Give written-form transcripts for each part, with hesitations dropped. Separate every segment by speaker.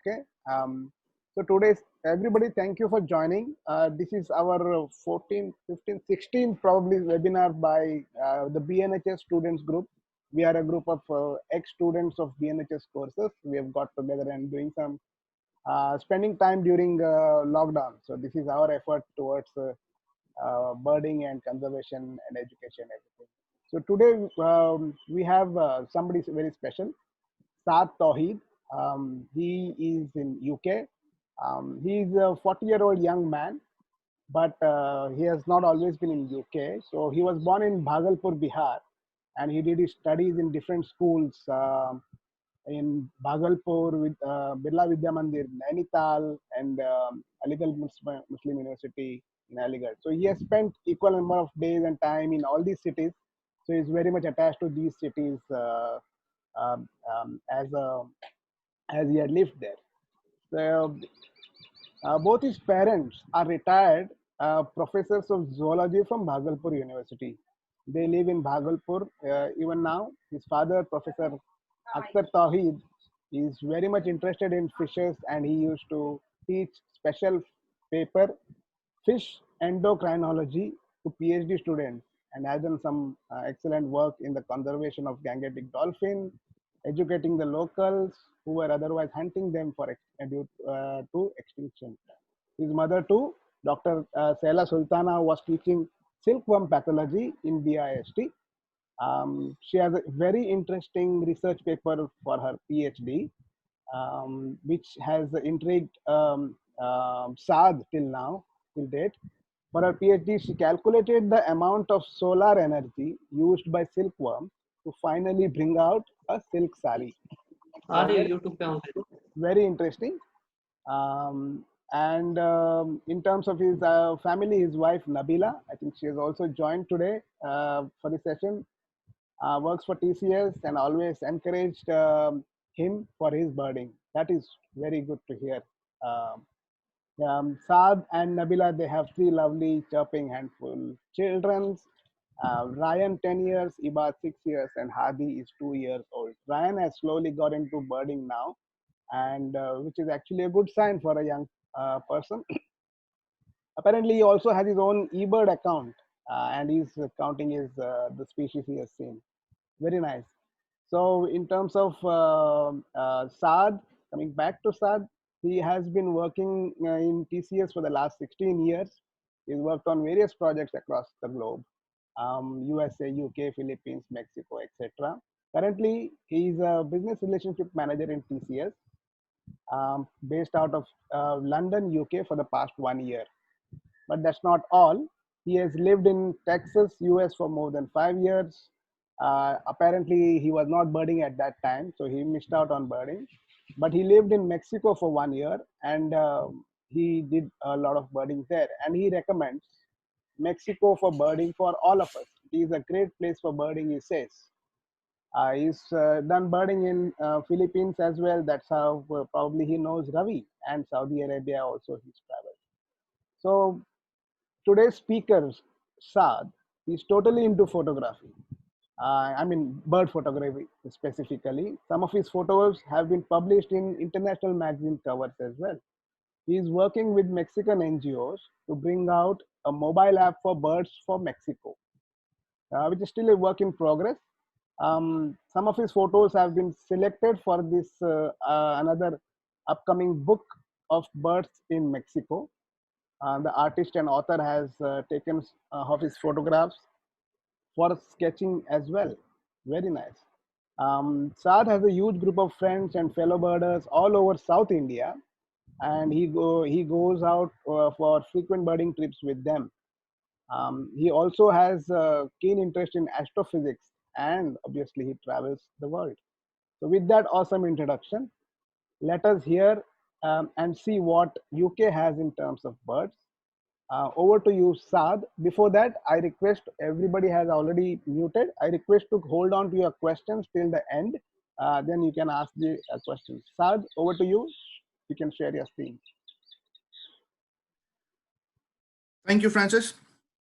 Speaker 1: Okay. So today's everybody, thank you for joining. This is our 14th, 15th, 16th probably webinar by the BNHS students group. We are a group of ex-students of BNHS courses. We have got together and doing some spending time during lockdown. So this is our effort towards birding and conservation and education, everything. So today we have somebody very special, Saad Towheed. He is in UK. He is a 40-year-old young man, but he has not always been in UK. So he was born in Bhagalpur, Bihar, and he did his studies in different schools in Bhagalpur with Birla Vidya Mandir, Nainital, and Aligarh Muslim University in Aligarh. So he has spent equal number of days and time in all these cities. So he's very much attached to these cities um, um, as a as he had lived there. So, both his parents are retired professors of zoology from Bhagalpur University. They live in Bhagalpur even now. His father, Professor Akhtar Tawheed, is very much interested in fishes, and he used to teach special paper fish endocrinology to PhD students, and has done some excellent work in the conservation of Gangetic dolphin, educating the locals who were otherwise hunting them for due to extinction. His mother too, Dr. Sela Sultana, was teaching silkworm pathology in BIST. She has a very interesting research paper for her PhD, which has intrigued Saad till now, till date. For her PhD, she calculated the amount of solar energy used by silkworm to finally bring out a silk sari. So
Speaker 2: अरे
Speaker 1: very,
Speaker 2: YouTube पे on करो
Speaker 1: very interesting. And in terms of his family, his wife Nabila, I think she has also joined today for the session. Works for TCS and always encouraged him for his birding. That is very good to hear. Um, Saad and Nabila, they have three lovely chirping handful children. Ryan 10 years, Ibad 6 years, and Hadi is 2 years old. Ryan has slowly got into birding now, and which is actually a good sign for a young person. Apparently, he also has his own eBird account, and he's counting his the species he has seen. Very nice. So, in terms of Saad, coming back to Saad, he has been working in TCS for the last 16 years. He's worked on various projects across the globe, USA, UK, Philippines, Mexico, etc. Currently, he is a business relationship manager in TCS, based out of London, UK, for the past 1 year. But that's not all. He has lived in Texas, US for more than 5 years. Apparently, he was not birding at that time, so he missed out on birding. But he lived in Mexico for 1 year, and he did a lot of birding there. And he recommends Mexico for birding for all of us. It is a great place for birding, he says. He's done birding in Philippines as well. That's how probably he knows Ravi, and Saudi Arabia also he's traveled. So today's speaker, Saad, is totally into photography. I mean, bird photography specifically. Some of his photos have been published in international magazine covers as well. He is working with Mexican NGOs to bring out a mobile app for birds for Mexico, which is still a work in progress. Some of his photos have been selected for this another upcoming book of birds in Mexico. The artist and author has taken of his photographs for sketching as well. Very nice. Saad has a huge group of friends and fellow birders all over South India, and he goes out for frequent birding trips with them. He also has a keen interest in astrophysics, and obviously he travels the world. So, with that awesome introduction, let us hear and see what UK has in terms of birds. Over to you, Saad. Before that, I request everybody has already muted. I request to hold on to your questions till the end. Then you can ask the questions. Saad, over to you. You can share your screen.
Speaker 3: Thank you, Francis.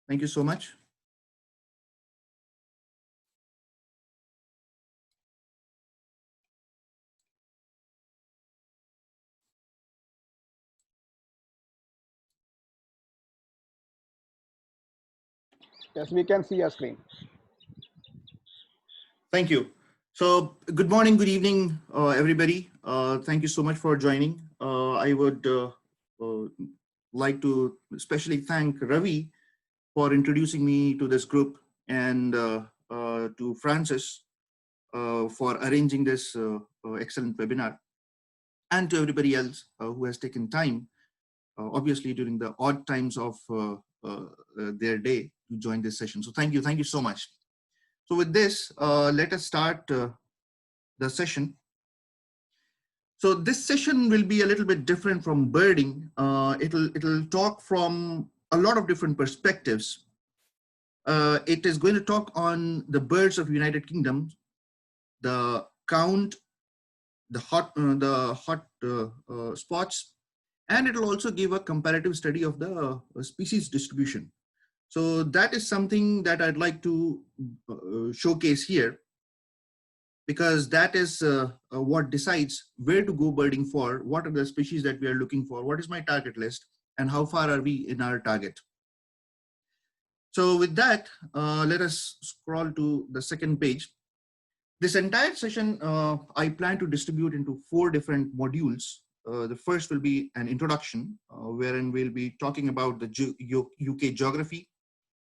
Speaker 3: Thank you so much.
Speaker 1: Yes, we can see your screen.
Speaker 3: Thank you. So, good morning, good evening, everybody. Thank you so much for joining. I would like to especially thank Ravi for introducing me to this group, and to Francis for arranging this excellent webinar, and to everybody else who has taken time, obviously during the odd times of their day, to join this session. So thank you so much. So with this, let us start the session. So this session will be a little bit different from birding. It'll talk from a lot of different perspectives. It is going to talk on the birds of United Kingdom, the count, the hot spots, and it'll also give a comparative study of the species distribution. So that is something that I'd like to showcase here, because that is what decides where to go birding for, what are the species that we are looking for, what is my target list, and how far are we in our target. So with that, let us scroll to the second page. This entire session, I plan to distribute into 4 different modules. The first will be an introduction, wherein we'll be talking about the UK geography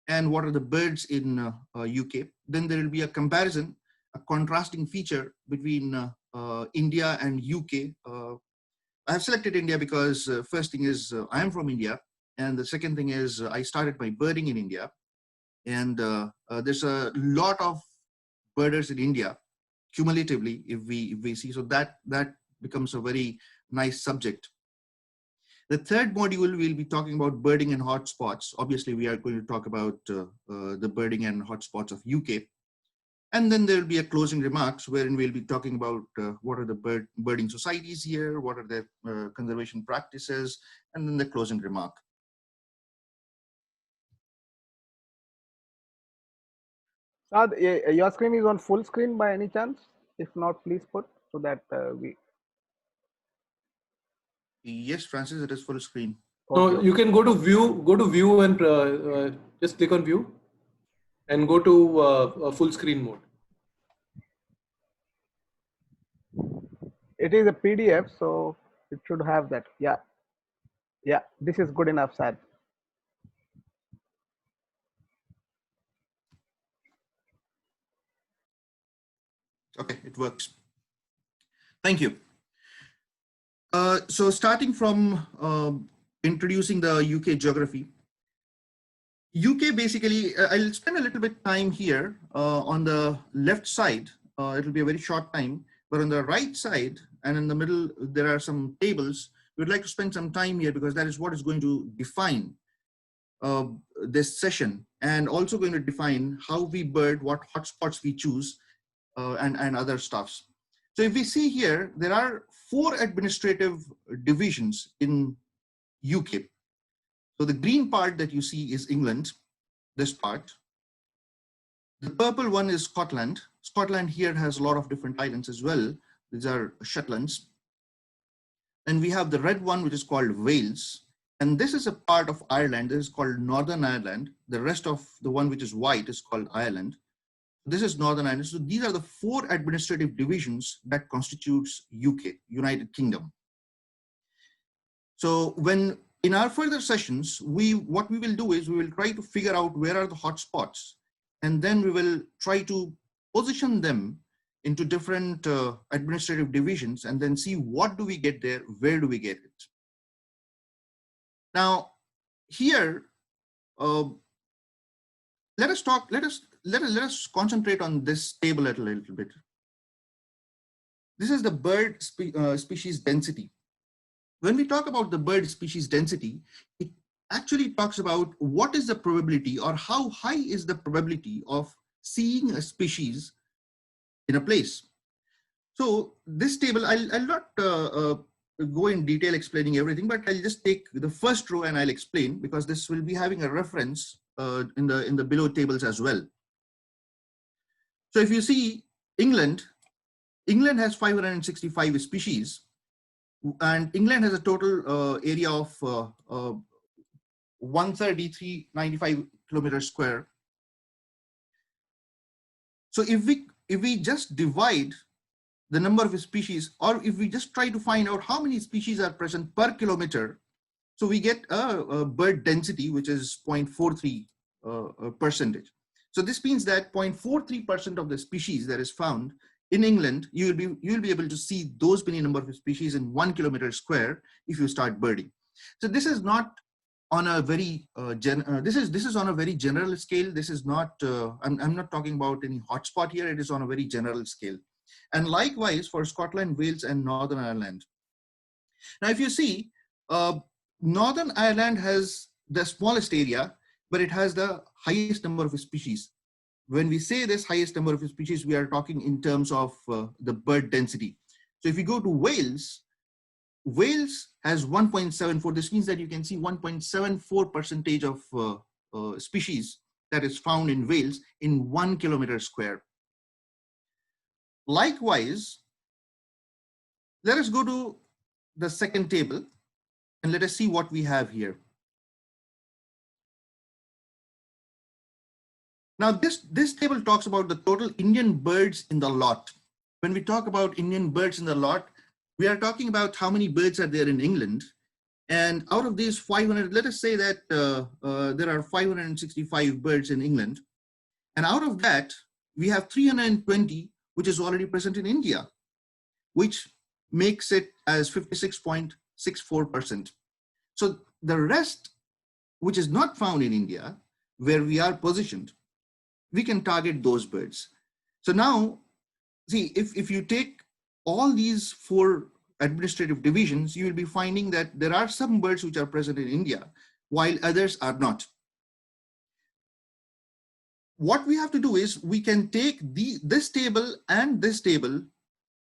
Speaker 3: and what are the birds in UK. Then there will be a comparison, a contrasting feature between India and UK. I have selected India because first thing is I am from India, and the second thing is I started my birding in India, and there's a lot of birders in India cumulatively, if we see. So that becomes a very nice subject. The third module, we'll be talking about birding and hotspots. Obviously, we are going to talk about the birding and hotspots of UK. And then there will be a closing remarks wherein we'll be talking about what are the birding societies here, what are their conservation practices, and then the closing remark.
Speaker 1: Saad, your screen is on full screen by any chance? If not, please put so that we.
Speaker 3: Yes, Francis, it is full screen.
Speaker 2: No, you can go to view and just click on view and go to full screen mode.
Speaker 1: It is a PDF, so it should have that. Yeah. Yeah, this is good enough, Saad.
Speaker 3: Okay, it works. Thank you. So starting from introducing the UK geography. UK basically, I'll spend a little bit time here on the left side. It'll be a very short time, but on the right side and in the middle, there are some tables. We'd like to spend some time here because that is what is going to define this session, and also going to define how we bird, what hotspots we choose, and other stuffs. So if we see here, there are 4 administrative divisions in UK. So the green part that you see is England, this part. The purple one is Scotland. Scotland here has a lot of different islands as well. These are Shetlands. And we have the red one, which is called Wales. And this is a part of Ireland. This is called Northern Ireland. The rest of the one, which is white, is called Ireland. This is Northern Ireland. So these are the 4 administrative divisions that constitutes UK, United Kingdom. So when in our further sessions, what we will do is we will try to figure out where are the hotspots, and then we will try to position them into different administrative divisions, and then see what do we get there, where do we get it. Now, here, let us concentrate on this table a little bit. This is the bird species density. When we talk about the bird species density, it actually talks about what is the probability, or how high is the probability of seeing a species in a place. So this table, I'll not go in detail explaining everything, but I'll just take the first row and I'll explain, because this will be having a reference in the below tables as well. So if you see England has 565 species, and England has a total area of 133.95 kilometers square. So if we just divide the number of species, or if we just try to find out how many species are present per kilometer, so we get a bird density, which is 0.43 percentage. So this means that 0.43% of the species that is found in England, you will be able to see those many number of species in 1 kilometer square if you start birding. So this is not on a very this is on a very general scale. This is not I'm not talking about any hotspot here. It is on a very general scale. And likewise for Scotland, Wales, and Northern Ireland. Now, if you see, Northern Ireland has the smallest area, but it has the highest number of species. When we say this highest number of species, we are talking in terms of the bird density. So if you go to Wales, Wales has 1.74. This means that you can see 1.74% of species that is found in Wales in 1 kilometer square. Likewise, let us go to the second table and let us see what we have here. Now, this table talks about the total Indian birds in the lot. When we talk about Indian birds in the lot, we are talking about how many birds are there in England. And out of these 500, let us say that there are 565 birds in England. And out of that, we have 320, which is already present in India, which makes it as 56.64%. So the rest, which is not found in India, where we are positioned, we can target those birds. So now, see, if you take all these 4 administrative divisions, you will be finding that there are some birds which are present in India, while others are not. What we have to do is we can take this table and this table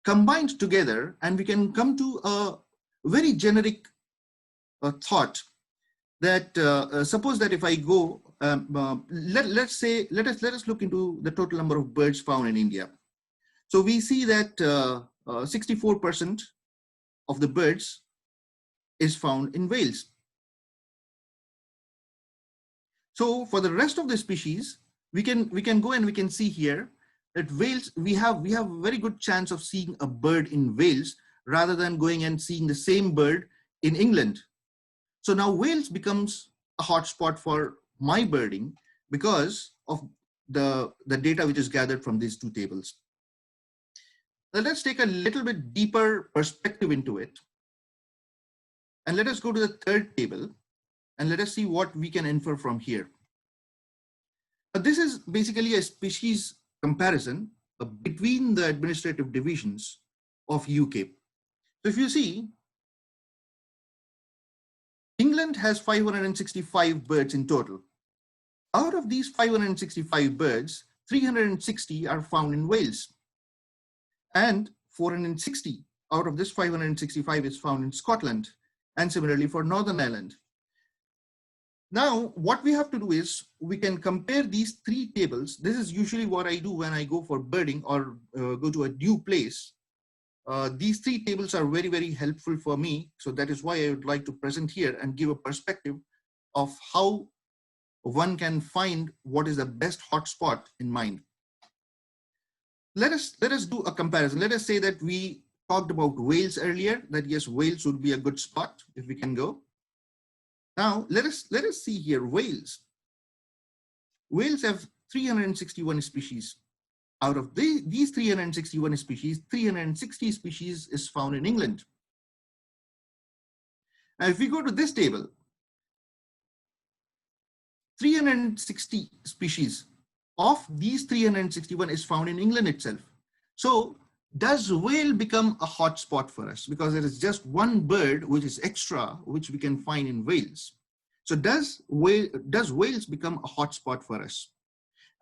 Speaker 3: combined together, and we can come to a very generic thought that suppose that if I go, let us look into the total number of birds found in India. So we see that 64% of the birds is found in Wales. So for the rest of the species, we can go and we can see here that Wales, we have a very good chance of seeing a bird in Wales rather than going and seeing the same bird in England. So now Wales becomes a hotspot for my birding because of the data which is gathered from these 2 tables. Now let's take a little bit deeper perspective into it. And let us go to the 3rd table and let us see what we can infer from here. Now, this is basically a species comparison between the administrative divisions of UK. So if you see, England has 565 birds in total. Out of these 565 birds, 360 are found in Wales. And 460 out of this 565 is found in Scotland, and similarly for Northern Ireland. Now, what we have to do is we can compare these 3 tables. This is usually what I do when I go for birding or go to a new place. These 3 tables are very, very helpful for me. So that is why I would like to present here and give a perspective of how one can find what is the best hotspot in mind. Let us do a comparison. Let us say that we talked about Wales earlier, that yes, Wales would be a good spot if we can go. Now let us see here Wales. Wales have 361 species. Out of these 361 species, 360 species is found in England. Now if we go to this table, 360 species of these 361 is found in England itself. So does Wales become a hotspot for us? Because there is just one bird which is extra, which we can find in Wales. So does Wales become a hotspot for us?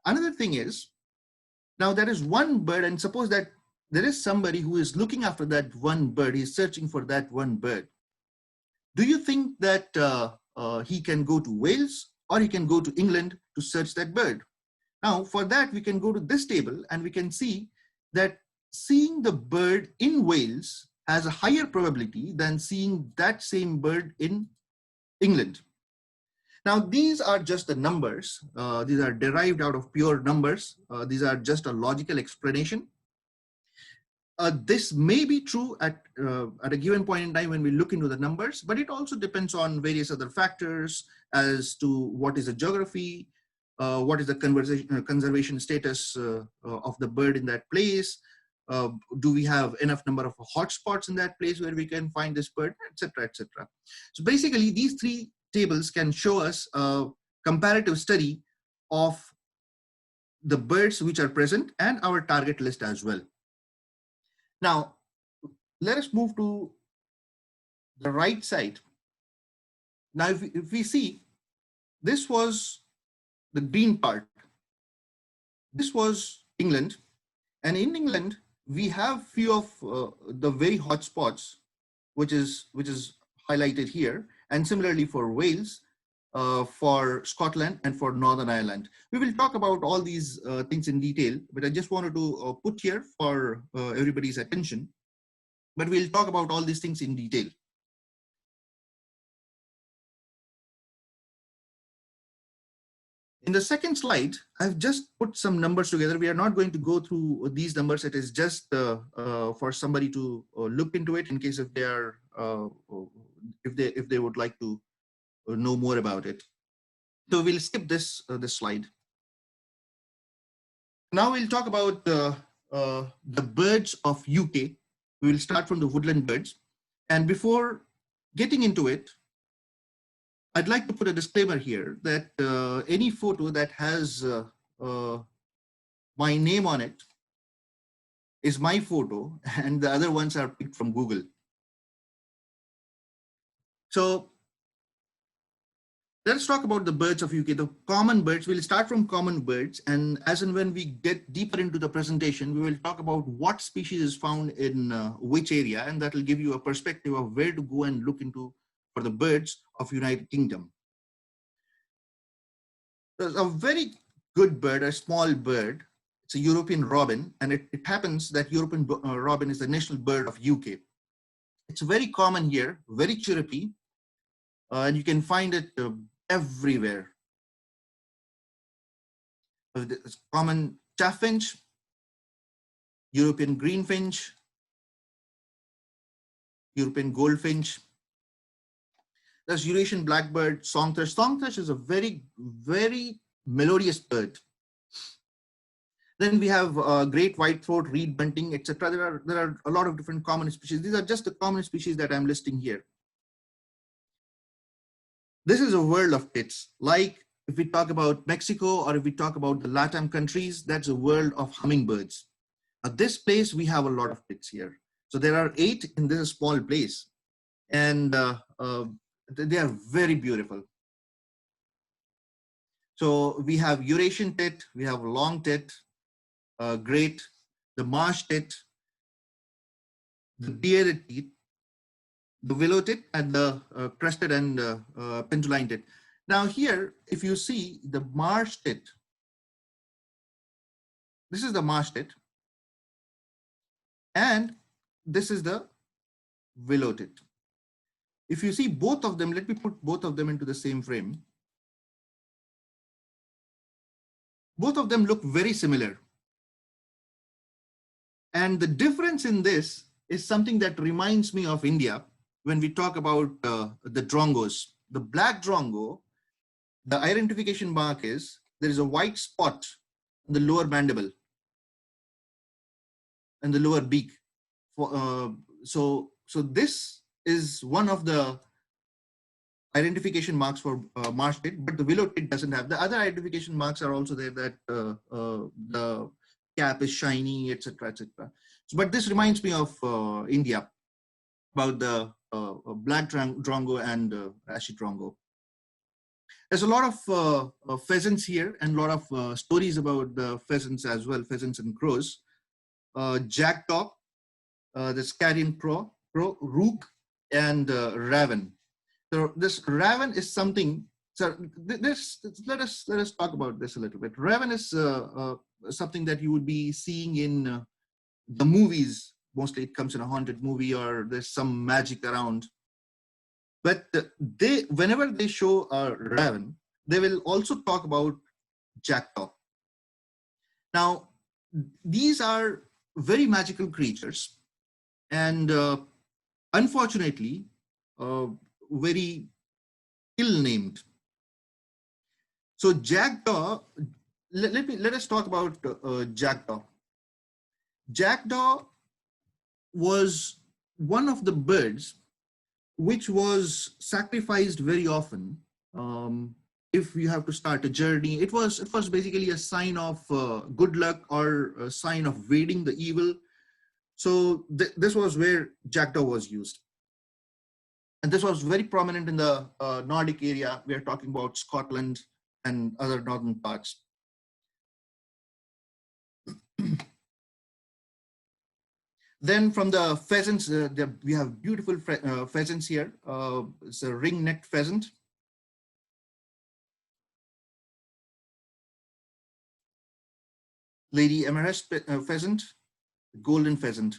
Speaker 3: Another thing is, now there is one bird, and suppose that there is somebody who is looking after that one bird, he's searching for that one bird. Do you think that he can go to Wales or he can go to England to search that bird? Now for that, we can go to this table and we can see that seeing the bird in Wales has a higher probability than seeing that same bird in England. Now, these are just the numbers. These are derived out of pure numbers. These are just a logical explanation. This may be true at a given point in time when we look into the numbers, but it also depends on various other factors as to what is the geography, what is the conservation status of the bird in that place, do we have enough number of hotspots in that place where we can find this bird, etc., etc. So basically, these three tables can show us a comparative study of the birds which are present and our target list as well. Now, let us move to the right side. Now, if we see, this was the green part. This was England. And in England, we have few of the very hot spots, which is highlighted here. And similarly for Wales, for Scotland, and for Northern Ireland. We will talk about all these things in detail, but I just wanted to put here for everybody's attention. But we'll talk about all these things in detail. In the second slide, I've just put some numbers together. We are not going to go through these numbers. It is just for somebody to look into it in case if they are if they would like to know more about it. So we'll skip this slide. Now we'll talk about the birds of UK. We will start from the woodland birds. And before getting into it, I'd like to put a disclaimer here that any photo that has my name on it is my photo, and the other ones are picked from Google. So let's talk about the birds of UK, the common birds. We'll start from common birds, and as and when we get deeper into the presentation, we will talk about what species is found in which area, and that will give you a perspective of where to go and look into for the birds of United Kingdom. There's a very good bird, a small bird. It's a European robin, and it happens that European robin is the national bird of UK. It's very common here, very chirpy, and you can find it everywhere. It's common chaffinch, European greenfinch, European goldfinch. There's Eurasian blackbird, songthrush. Songthrush is a very, very melodious bird. Then we have great white-throat, reed bunting, etc. There are a lot of different common species. These are just the common species that I'm listing here. This is a world of tits. Like if we talk about Mexico or if we talk about the LATAM countries, that's a world of hummingbirds. At this place, we have a lot of tits here. So there are 8 in this small place, and they are very beautiful. So we have Eurasian tit, we have long tit, great, the marsh tit, the bearded tit, the willow tit, and the crested and penduline tit. Now here, if you see the marsh tit, this is the marsh tit, and this is the willow tit. If you see both of them, let me put both of them into the same frame. Both of them look very similar. And the difference in this is something that reminds me of India when we talk about the Drongos. The black Drongo, the identification mark is there is a white spot on the lower mandible and the lower beak. So this is one of the identification marks for marsh tit, but the willow tit doesn't have. The other identification marks are also there, that the cap is shiny, etc., etc. So, but this reminds me of India, about the black Drongo and ashy Drongo. There's a lot of pheasants here and a lot of stories about the pheasants as well, pheasants and crows. Jackdaw, the carrion crow, rook, and raven. So this raven is something. So let us talk about this a little bit. Raven is something that you would be seeing in the movies. Mostly, it comes in a haunted movie or there's some magic around. But whenever they show a raven, they will also talk about jackdaw. Now, these are very magical creatures, and unfortunately, very ill-named. So jackdaw, let us talk about jackdaw. Jackdaw was one of the birds which was sacrificed very often. If you have to start a journey, it was basically a sign of good luck or a sign of evading the evil. So this was where jackdaw was used. And this was very prominent in the Nordic area. We are talking about Scotland and other northern parts. Then from the pheasants, we have beautiful pheasants here. It's a ring-necked pheasant. Lady Emerest pheasant, golden pheasant.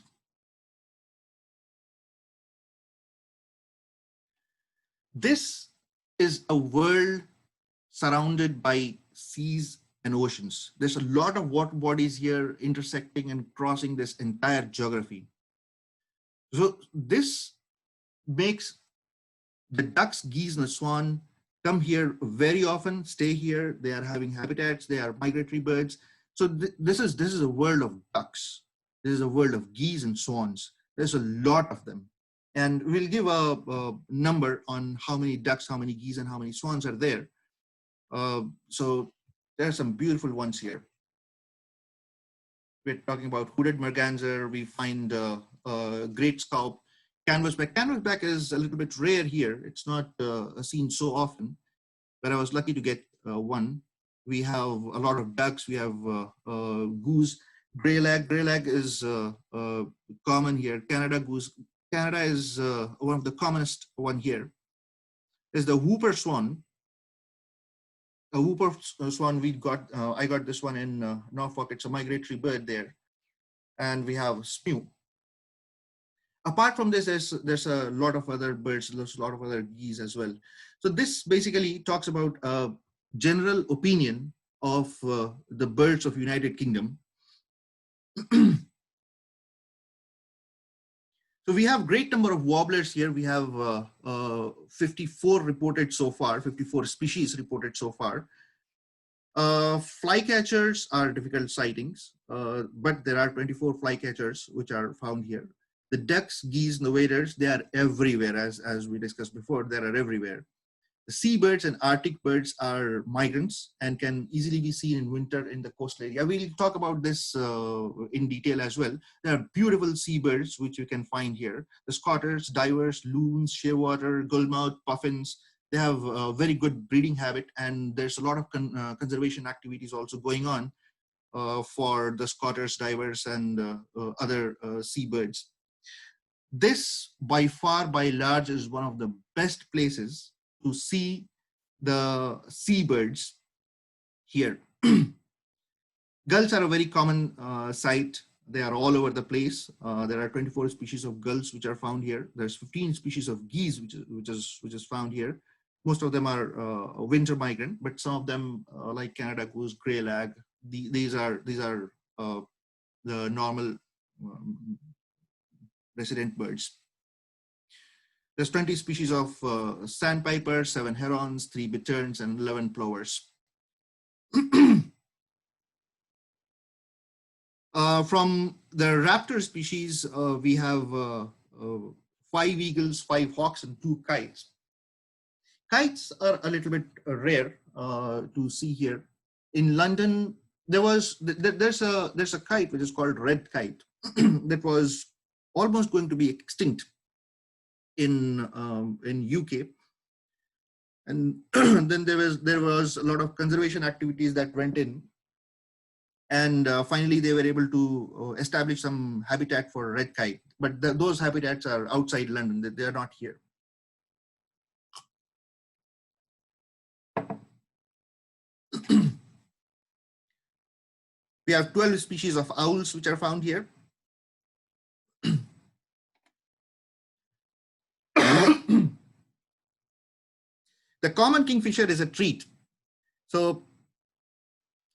Speaker 3: This is a world surrounded by seas and oceans. There's a lot of water bodies here intersecting and crossing this entire geography. So this makes the ducks, geese, and the swan come here very often, stay here. They are having habitats. They are migratory birds. So this is a world of ducks. This is a world of geese and swans. There's a lot of them. And we'll give a number on how many ducks, how many geese, and how many swans are there. So there are some beautiful ones here. We're talking about hooded merganser. We find great scaup, canvasback. Canvasback is a little bit rare here. It's not seen so often, but I was lucky to get one. We have a lot of ducks. We have goose, greylag. Greylag is common here. Canada goose. Canada is one of the commonest one here. There's the whooper swan. A whooper swan, I got this one in Norfolk. It's a migratory bird there. And we have smew. Apart from this, there's a lot of other birds. There's a lot of other geese as well. So this basically talks about a general opinion of the birds of United Kingdom. So we have great number of warblers here. We have 54 reported so far, 54 species reported so far. Flycatchers are difficult sightings, but there are 24 flycatchers which are found here. The ducks, geese, and the waders, they are everywhere, as we discussed before, they are everywhere. The seabirds and Arctic birds are migrants and can easily be seen in winter in the coastal area. We'll talk about this in detail as well. There are beautiful seabirds which you can find here. The scotters, divers, loons, shearwater, gullmouth, puffins. They have a very good breeding habit, and there's a lot of conservation activities also going on for the scotters, divers, and other seabirds. This, by far, by large, is one of the best places to see the seabirds here. Gulls are a very common sight. They are all over the place. There are 24 species of gulls which are found here. There's 15 species of geese which is found here. Most of them are winter migrant, but some of them, like Canada goose, greylag, these are the normal resident birds. There's 20 species of sandpipers, 7 herons, 3 bitterns, and 11 plovers. From the raptor species, we have 5 eagles, 5 hawks, and 2 kites. Kites are a little bit rare to see here. In London, there's a kite which is called red kite that was almost going to be extinct in UK, and then there was a lot of conservation activities that went in, and finally they were able to establish some habitat for red kite, but those habitats are outside London. They are not here. We have 12 species of owls which are found here. The common kingfisher is a treat. So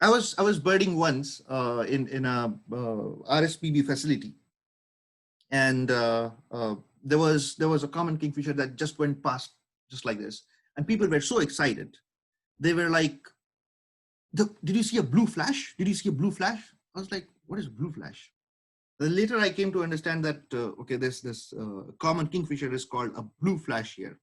Speaker 3: I was birding once in a RSPB facility, and there was a common kingfisher that just went past just like this, and people were so excited. They were like, "Did you see a blue flash? Did you see a blue flash?" I was like, "What is blue flash?" Then later I came to understand that okay, this common kingfisher is called a blue flash here.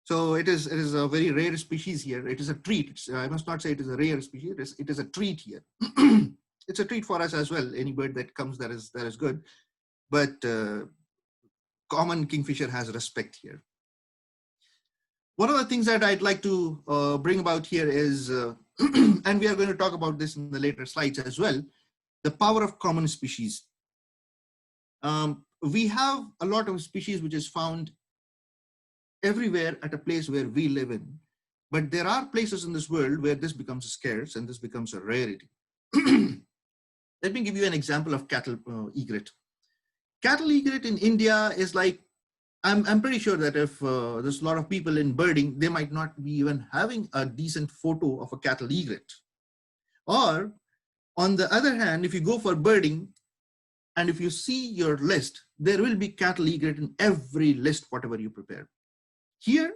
Speaker 3: So it is a very rare species here. It is a treat. I must not say it is a rare species. It is a treat here. It's a treat for us as well. Any bird that comes that is good. But common kingfisher has respect here. One of the things that I'd like to bring about here is, and we are going to talk about this in the later slides as well, the power of common species. We have a lot of species which is found everywhere at a place where we live in, but there are places in this world where this becomes scarce and this becomes a rarity. Let me give you an example of cattle egret. Cattle egret in India is like, I'm pretty sure that if there's a lot of people in birding, they might not be even having a decent photo of a cattle egret. Or on the other hand, if you go for birding and if you see your list, there will be cattle egret in every list, whatever you prepare. Here,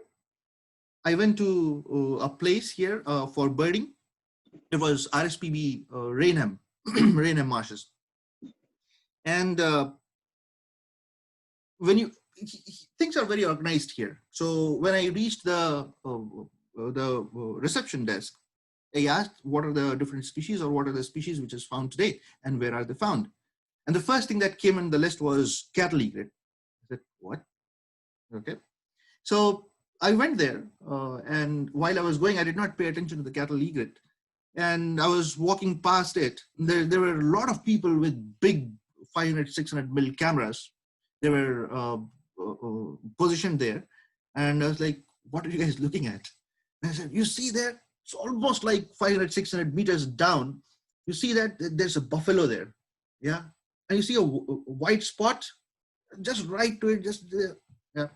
Speaker 3: I went to a place here for birding. It was RSPB Rainham, Rainham Marshes. And when you, things are very organized here. So when I reached the reception desk, I asked what are the different species or what are the species which is found today and where are they found? And the first thing that came on the list was cattle egret. I said, what? Okay. So I went there and while I was going, I did not pay attention to the cattle egret. And I was walking past it. There were a lot of people with big 500, 600 mil cameras. They were positioned there. And I was like, what are you guys looking at? And I said, you see there? It's almost like 500, 600 meters down. You see that there's a buffalo there. Yeah. And you see a white spot just right to it, just there. Yeah.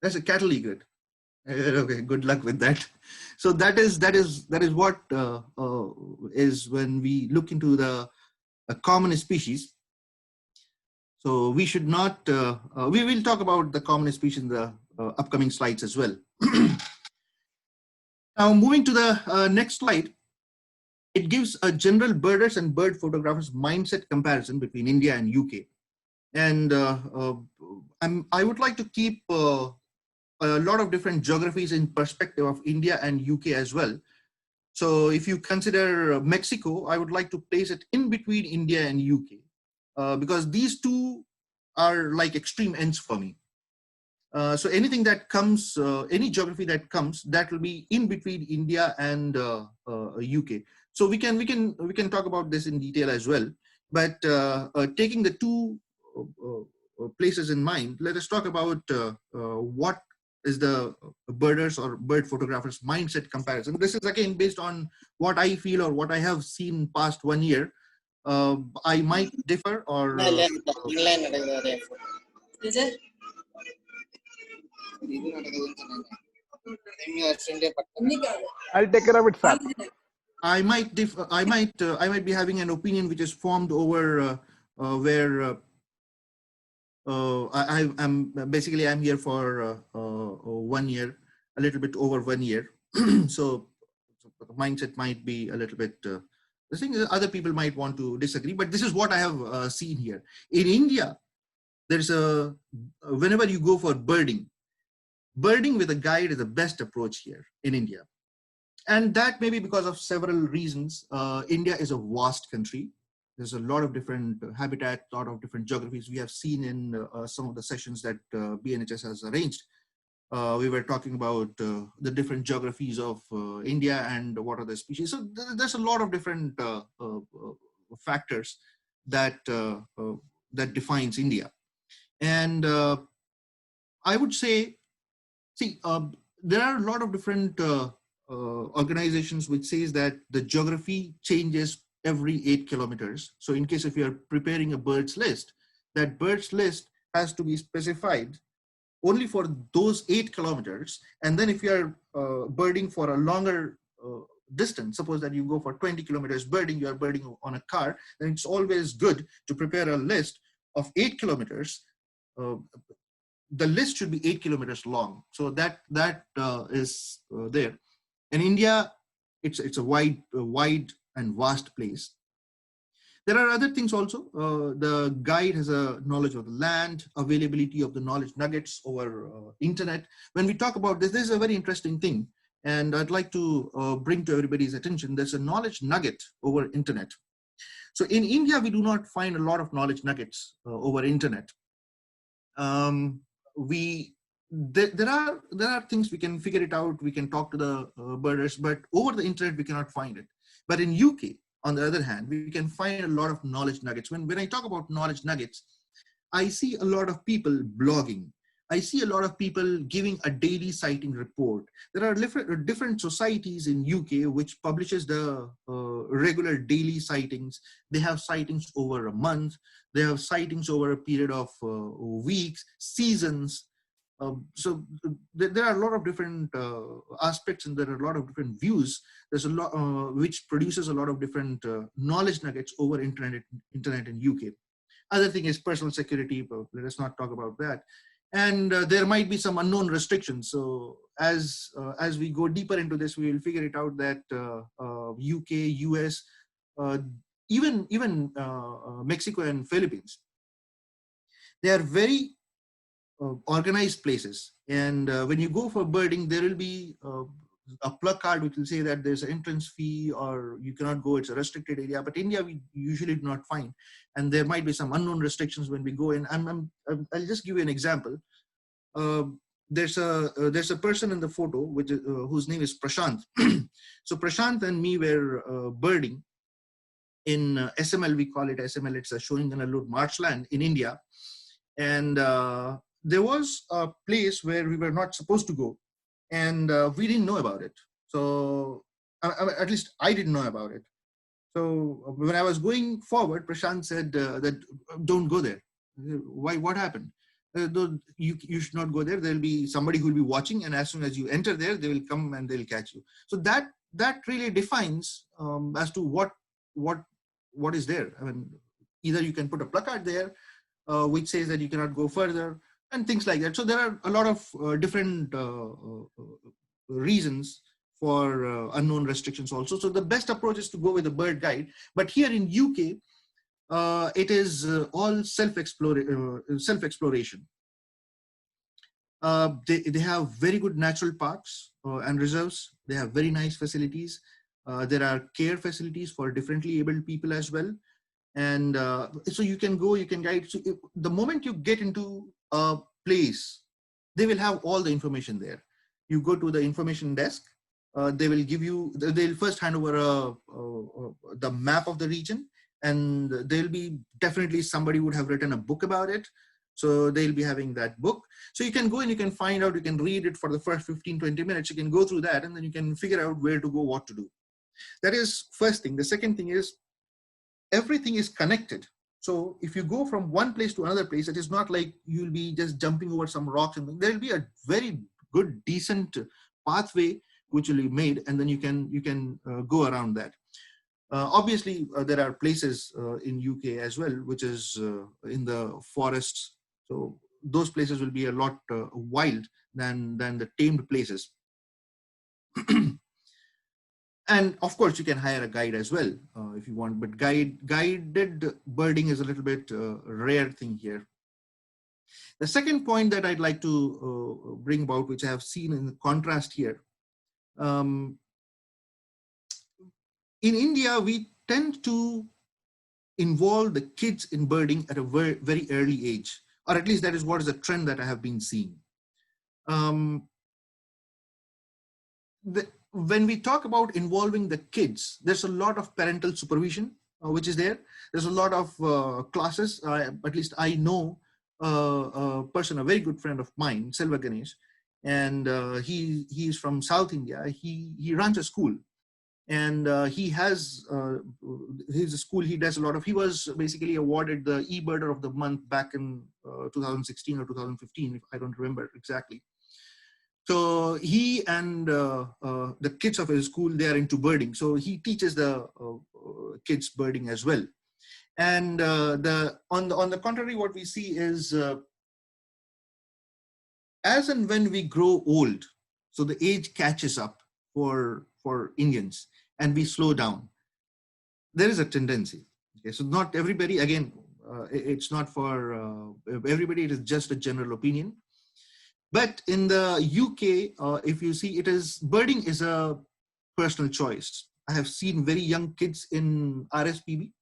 Speaker 3: That's a cattle egret. Okay, good luck with that. So that is what is when we look into the common species. So we should not. We will talk about the common species in the upcoming slides as well. Now moving to the next slide, it gives a general birders and bird photographers mindset comparison between India and UK. And I would like to keep a lot of different geographies in perspective of India and UK as well. So if you consider Mexico, I would like to place it in between India and UK because these two are like extreme ends for me. So anything that comes, any geography that comes, that will be in between India and UK. So we can talk about this in detail as well. But taking the two places in mind, let us talk about what is the birders or bird photographers mindset comparison. This is again based on what I feel or what I have seen past 1 year. I might differ or
Speaker 1: I'll take care of it, Saad.
Speaker 3: I might differ. I might be having an opinion which is formed over where I'm basically I'm here for 1 year, a little bit over 1 year. So the mindset might be a little bit. The thing is, other people might want to disagree, but this is what I have seen here in India. There's a whenever you go for birding with a guide is the best approach here in India, and that may be because of several reasons. India is a vast country. There's a lot of different habitat, a lot of different geographies. We have seen in some of the sessions that BNHS has arranged. We were talking about the different geographies of India and what are the species. So there's a lot of different factors that that defines India. And I would say, see, there are a lot of different organizations which says that the geography changes every 8 kilometers. So in case if you're preparing a bird's list, that bird's list has to be specified only for those 8 kilometers. And then if you are birding for a longer distance, suppose that you go for 20 kilometers birding, you are birding on a car, then it's always good to prepare a list of 8 kilometers. The list should be 8 kilometers long. So that is there. In India, it's a wide and vast place. There are other things also. The guide has a knowledge of the land, availability of the knowledge nuggets over internet. When we talk about this is a very interesting thing, and I'd like to bring to everybody's attention. There's a knowledge nugget over internet. So in India, we do not find a lot of knowledge nuggets over internet. There are things we can figure it out. We can talk to the birders, but over the internet we cannot find it. But in UK, on the other hand, we can find a lot of knowledge nuggets. When I talk about knowledge nuggets, I see a lot of people blogging. I see a lot of people giving a daily sighting report. There are different societies in UK which publishes the regular daily sightings. They have sightings over a month. They have sightings over a period of weeks, seasons. So there are a lot of different aspects, and there are a lot of different views. There's a lot which produces a lot of different knowledge nuggets over internet in UK. Other thing is personal security, but let us not talk about that. And there might be some unknown restrictions. So as we go deeper into this, we will figure it out that UK, US, even Mexico and Philippines, they are very organized places. And when you go for birding, there will be a placard which will say that there's an entrance fee or you cannot go, it's a restricted area. But India, we usually do not find. And there might be some unknown restrictions when we go in. I'll just give you an example. There's a person in the photo whose name is Prashant. So Prashant and me were birding in SML, we call it SML, it's a Shoninganallur marshland in India. And there was a place where we were not supposed to go, and we didn't know about it. So at least I didn't know about it. So when I was going forward, Prashant said that don't go there. Why? What happened? You should not go there. There'll be somebody who will be watching, and as soon as you enter there, they will come and they'll catch you. So that really defines as to what is there. I mean, either you can put a placard there which says that you cannot go further, and things like that. So there are a lot of different reasons for unknown restrictions also. So the best approach is to go with a bird guide. But here in UK, it is all self-exploration. They have very good natural parks and reserves. They have very nice facilities. There are care facilities for differently abled people as well. And so you can go, you can guide. So the moment you get into a place, they will have all the information there. You go to the information desk, they will give you, they'll first hand over the map of the region, and there'll be definitely somebody would have written a book about it. So they'll be having that book. So you can go and you can find out, you can read it for the first 15-20 minutes, you can go through that, and then you can figure out where to go, what to do. That is first thing. The second thing is, everything is connected. So if you go from one place to another place, it is not like you'll be just jumping over some rocks, and there will be a very good, decent pathway which will be made, and then you can go around that. Obviously, there are places in UK as well, which is in the forests. So those places will be a lot wild than the tamed places. And of course, you can hire a guide as well if you want, but guided birding is a little bit rare thing here. The second point that I'd like to bring about, which I have seen in the contrast here, in India, we tend to involve the kids in birding at a very, very early age, or at least that is what is a trend that I have been seeing. When we talk about involving the kids, there's a lot of parental supervision, which is there. There's a lot of classes. At least I know a person, a very good friend of mine, Selva Ganesh, and he is from South India. He runs a school, And he has his school. He does a lot of. He was basically awarded the eBirder of the Month back in 2016 or 2015, if I don't remember exactly. So he and the kids of his school, they are into birding. So he teaches the kids birding as well. And on the contrary, what we see is as and when we grow old, so the age catches up for Indians and we slow down. There is a tendency. Okay, so not everybody, again, it's not for everybody, it is just a general opinion. But in the UK, if you see, birding is a personal choice. I have seen very young kids in RSPB.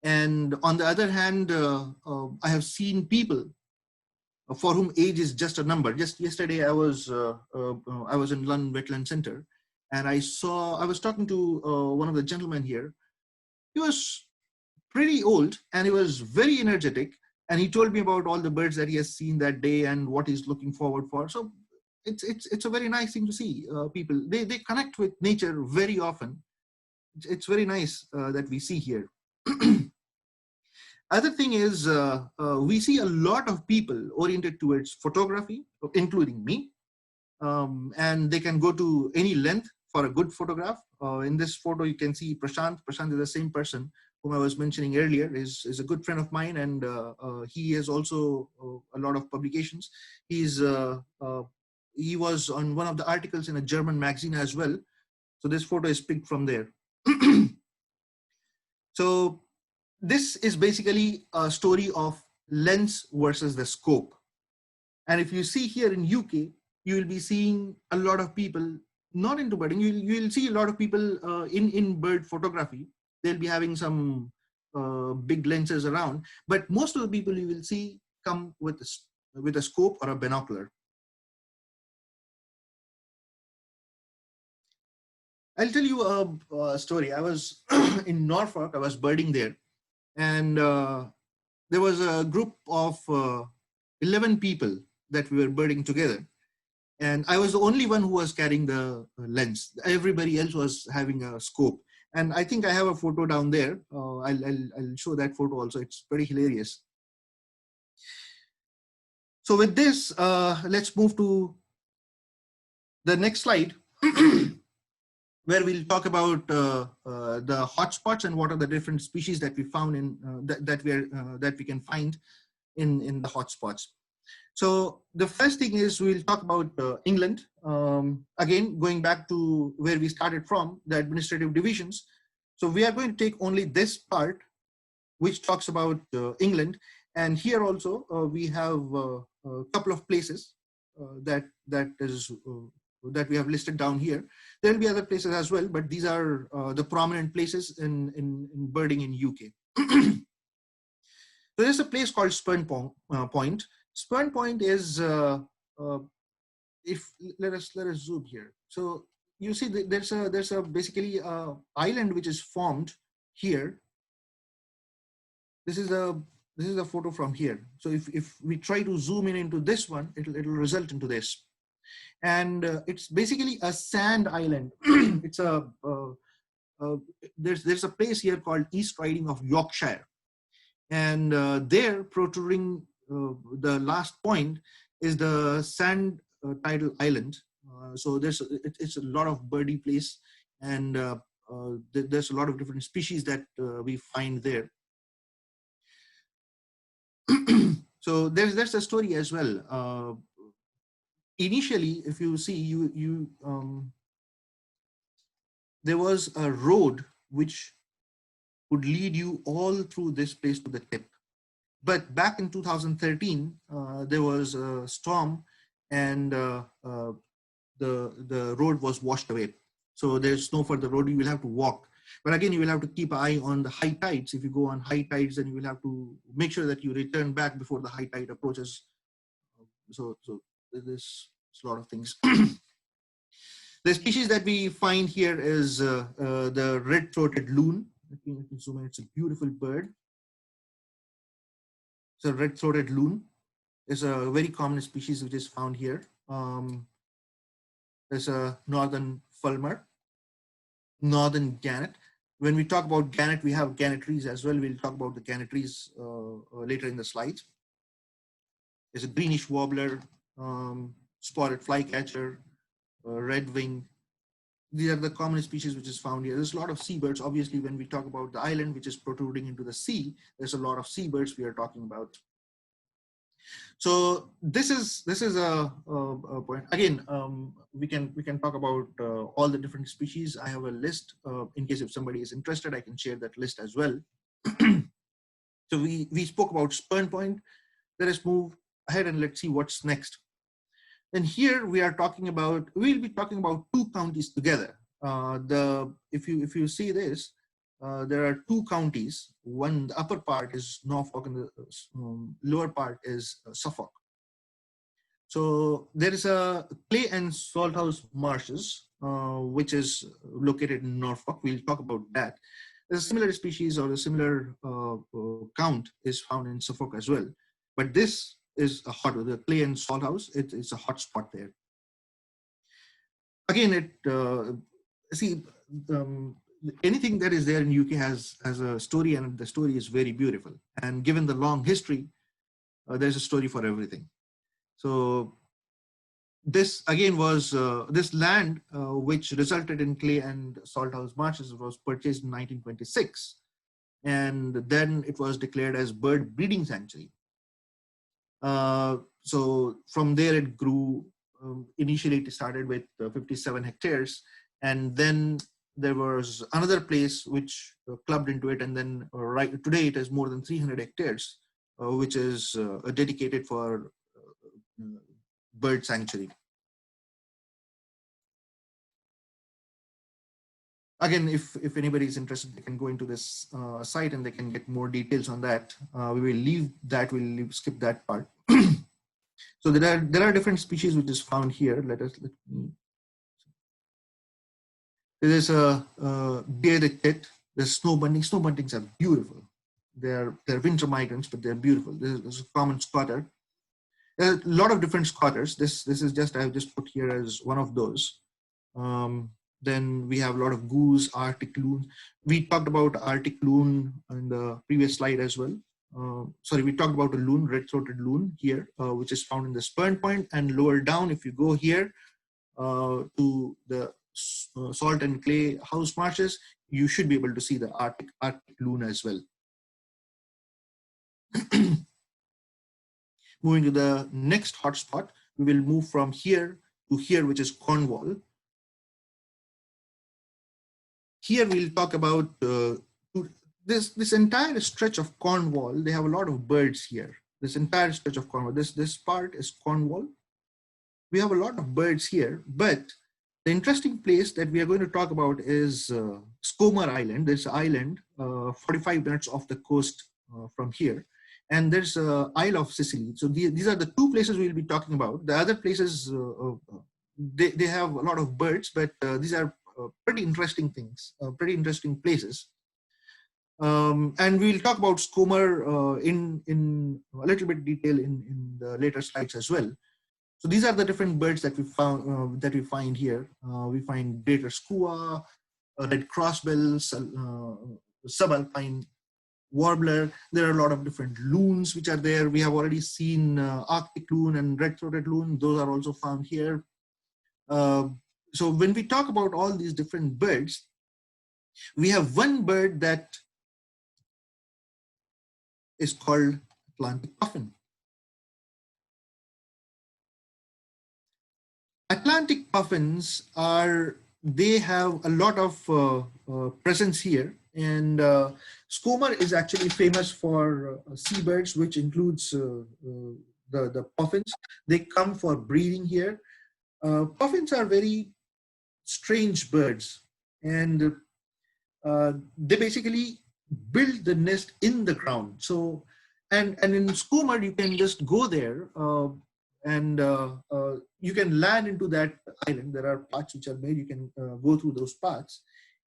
Speaker 3: And on the other hand, I have seen people for whom age is just a number. Just yesterday, I was in London Wetland Center, and I was talking to one of the gentlemen here. He was pretty old, and he was very energetic. And he told me about all the birds that he has seen that day and what he's looking forward for. So it's a very nice thing to see. People they connect with nature very often. It's very nice that we see here. Other thing is we see a lot of people oriented towards photography, including me, and they can go to any length for a good photograph. In this photo, you can see Prashant. Prashant is the same person whom I was mentioning earlier, is a good friend of mine, and he has also a lot of publications. He was on one of the articles in a German magazine as well. So this photo is picked from there. So this is basically a story of lens versus the scope. And if you see here in UK, you will be seeing a lot of people not into birding. You will see a lot of people in bird photography. They'll be having some big lenses around, but most of the people you will see come with a scope or a binocular. I'll tell you a story. I was in Norfolk. I was birding there, and there was a group of 11 people that we were birding together. And I was the only one who was carrying the lens. Everybody else was having a scope. And I think I have a photo down there. I'll show that photo also. It's pretty hilarious. So with this, let's move to the next slide, where we'll talk about the hotspots and what are the different species that we found in that we can find in the hotspots. So the first thing is we'll talk about England. Again, going back to where we started from, the administrative divisions. So we are going to take only this part, which talks about England. And here also we have a couple of places that we have listed down here. There will be other places as well, but these are the prominent places in birding in UK. So there's a place called Spurn Point. Spurn Point is, if let us zoom here. So you see there's a basically a island which is formed here. This is a photo from here. So if we try to zoom in into this one, it'll result into this. And it's basically a sand island. It's there's a place here called East Riding of Yorkshire, and there protruding the last point is the Sand Tidal Island. So it's a lot of birdie place, and there's a lot of different species that we find there. So there's a story as well. Initially, if you see, there was a road which would lead you all through this place to the tip. But back in 2013, there was a storm, and the road was washed away. So there's no further road. You will have to walk. But again, you will have to keep an eye on the high tides. If you go on high tides, then you will have to make sure that you return back before the high tide approaches. So there's a lot of things. The species that we find here is the red-throated loon. Let me zoom in. It's a beautiful bird. So red-throated loon is a very common species which is found here. There's a northern fulmar. northern gannet. When we talk about gannet, we have gannet trees as well. We'll talk about the gannet trees later in the slides. There's a greenish warbler, spotted flycatcher, red wing. These are the common species which is found here. There's a lot of seabirds. Obviously, when we talk about the island which is protruding into the sea, there's a lot of seabirds we are talking about. So this is a point. Again, we can talk about all the different species. I have a list in case if somebody is interested, I can share that list as well. So we spoke about Spurn Point. Let us move ahead and let's see what's next. And here we are talking about, we'll be talking about two counties together. If you see this, there are two counties. One, the upper part is Norfolk and the lower part is Suffolk. So there is a clay and salthouse marshes, which is located in Norfolk. We'll talk about that. There's a similar species or a similar count is found in Suffolk as well. But this is a hot, the clay and salthouse, it's a hot spot there. Again, anything that is there in UK has a story, and the story is very beautiful. And given the long history, there's a story for everything. So this again was this land which resulted in clay and salthouse marshes was purchased in 1926, and then it was declared as bird breeding sanctuary. So from there it grew. Initially it started with 57 hectares, and then there was another place which clubbed into it, and then right today it has more than 300 hectares, which is dedicated for bird sanctuary. Again, if anybody is interested, they can go into this site and they can get more details on that. We will leave that, we'll skip that part. So there are different species which is found here. There's a bearded tit. There's snow bunting. Snow buntings are beautiful. They're winter migrants, but they're beautiful. There's a common squatter. There are a lot of different squatters. This is just, I've just put here as one of those. Then we have a lot of goose, Arctic loon. We talked about Arctic loon in the previous slide as well. Sorry, we talked about a loon, red-throated loon here, which is found in the Spurn Point. And lower down, if you go here to the salt and clay house marshes, you should be able to see the Arctic loon as well. Moving to the next hotspot, we will move from here to here, which is Cornwall. Here we'll talk about this entire stretch of Cornwall. They have a lot of birds here. This entire stretch of Cornwall. This part is Cornwall. We have a lot of birds here, but the interesting place that we are going to talk about is Skomer Island. There's an island 45 minutes off the coast from here. And there's Isle of Sicily. So these are the two places we'll be talking about. The other places, they have a lot of birds, but these are pretty interesting things, pretty interesting places. And we'll talk about Skomer in a little bit detail in the later slides as well. So these are the different birds that we found that we find here. We find greater skua, red crossbill, subalpine warbler. There are a lot of different loons which are there. We have already seen Arctic loon and red-throated loon. Those are also found here. So when we talk about all these different birds, we have one bird that is called Atlantic puffin. Atlantic puffins they have a lot of presence here, and Skomer is actually famous for seabirds, which includes the puffins. They come for breeding here. Puffins are very strange birds, and they basically build the nest in the ground. So, and in Skomer, you can just go there and you can land into that island. There are paths which are made. You can go through those paths,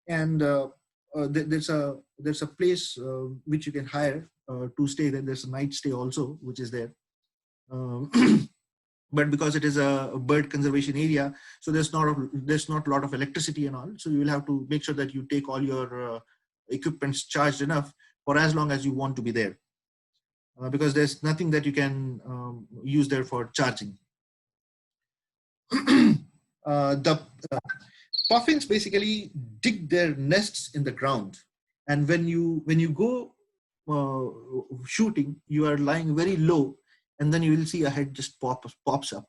Speaker 3: and there's a place which you can hire to stay there. There's a night stay also, which is there. but because it is a bird conservation area, so there's not a lot of electricity and all. So you will have to make sure that you take all your equipments charged enough for as long as you want to be there, because there's nothing that you can use there for charging. The puffins basically dig their nests in the ground, and when you go shooting, you are lying very low, and then you will see a head just pops up,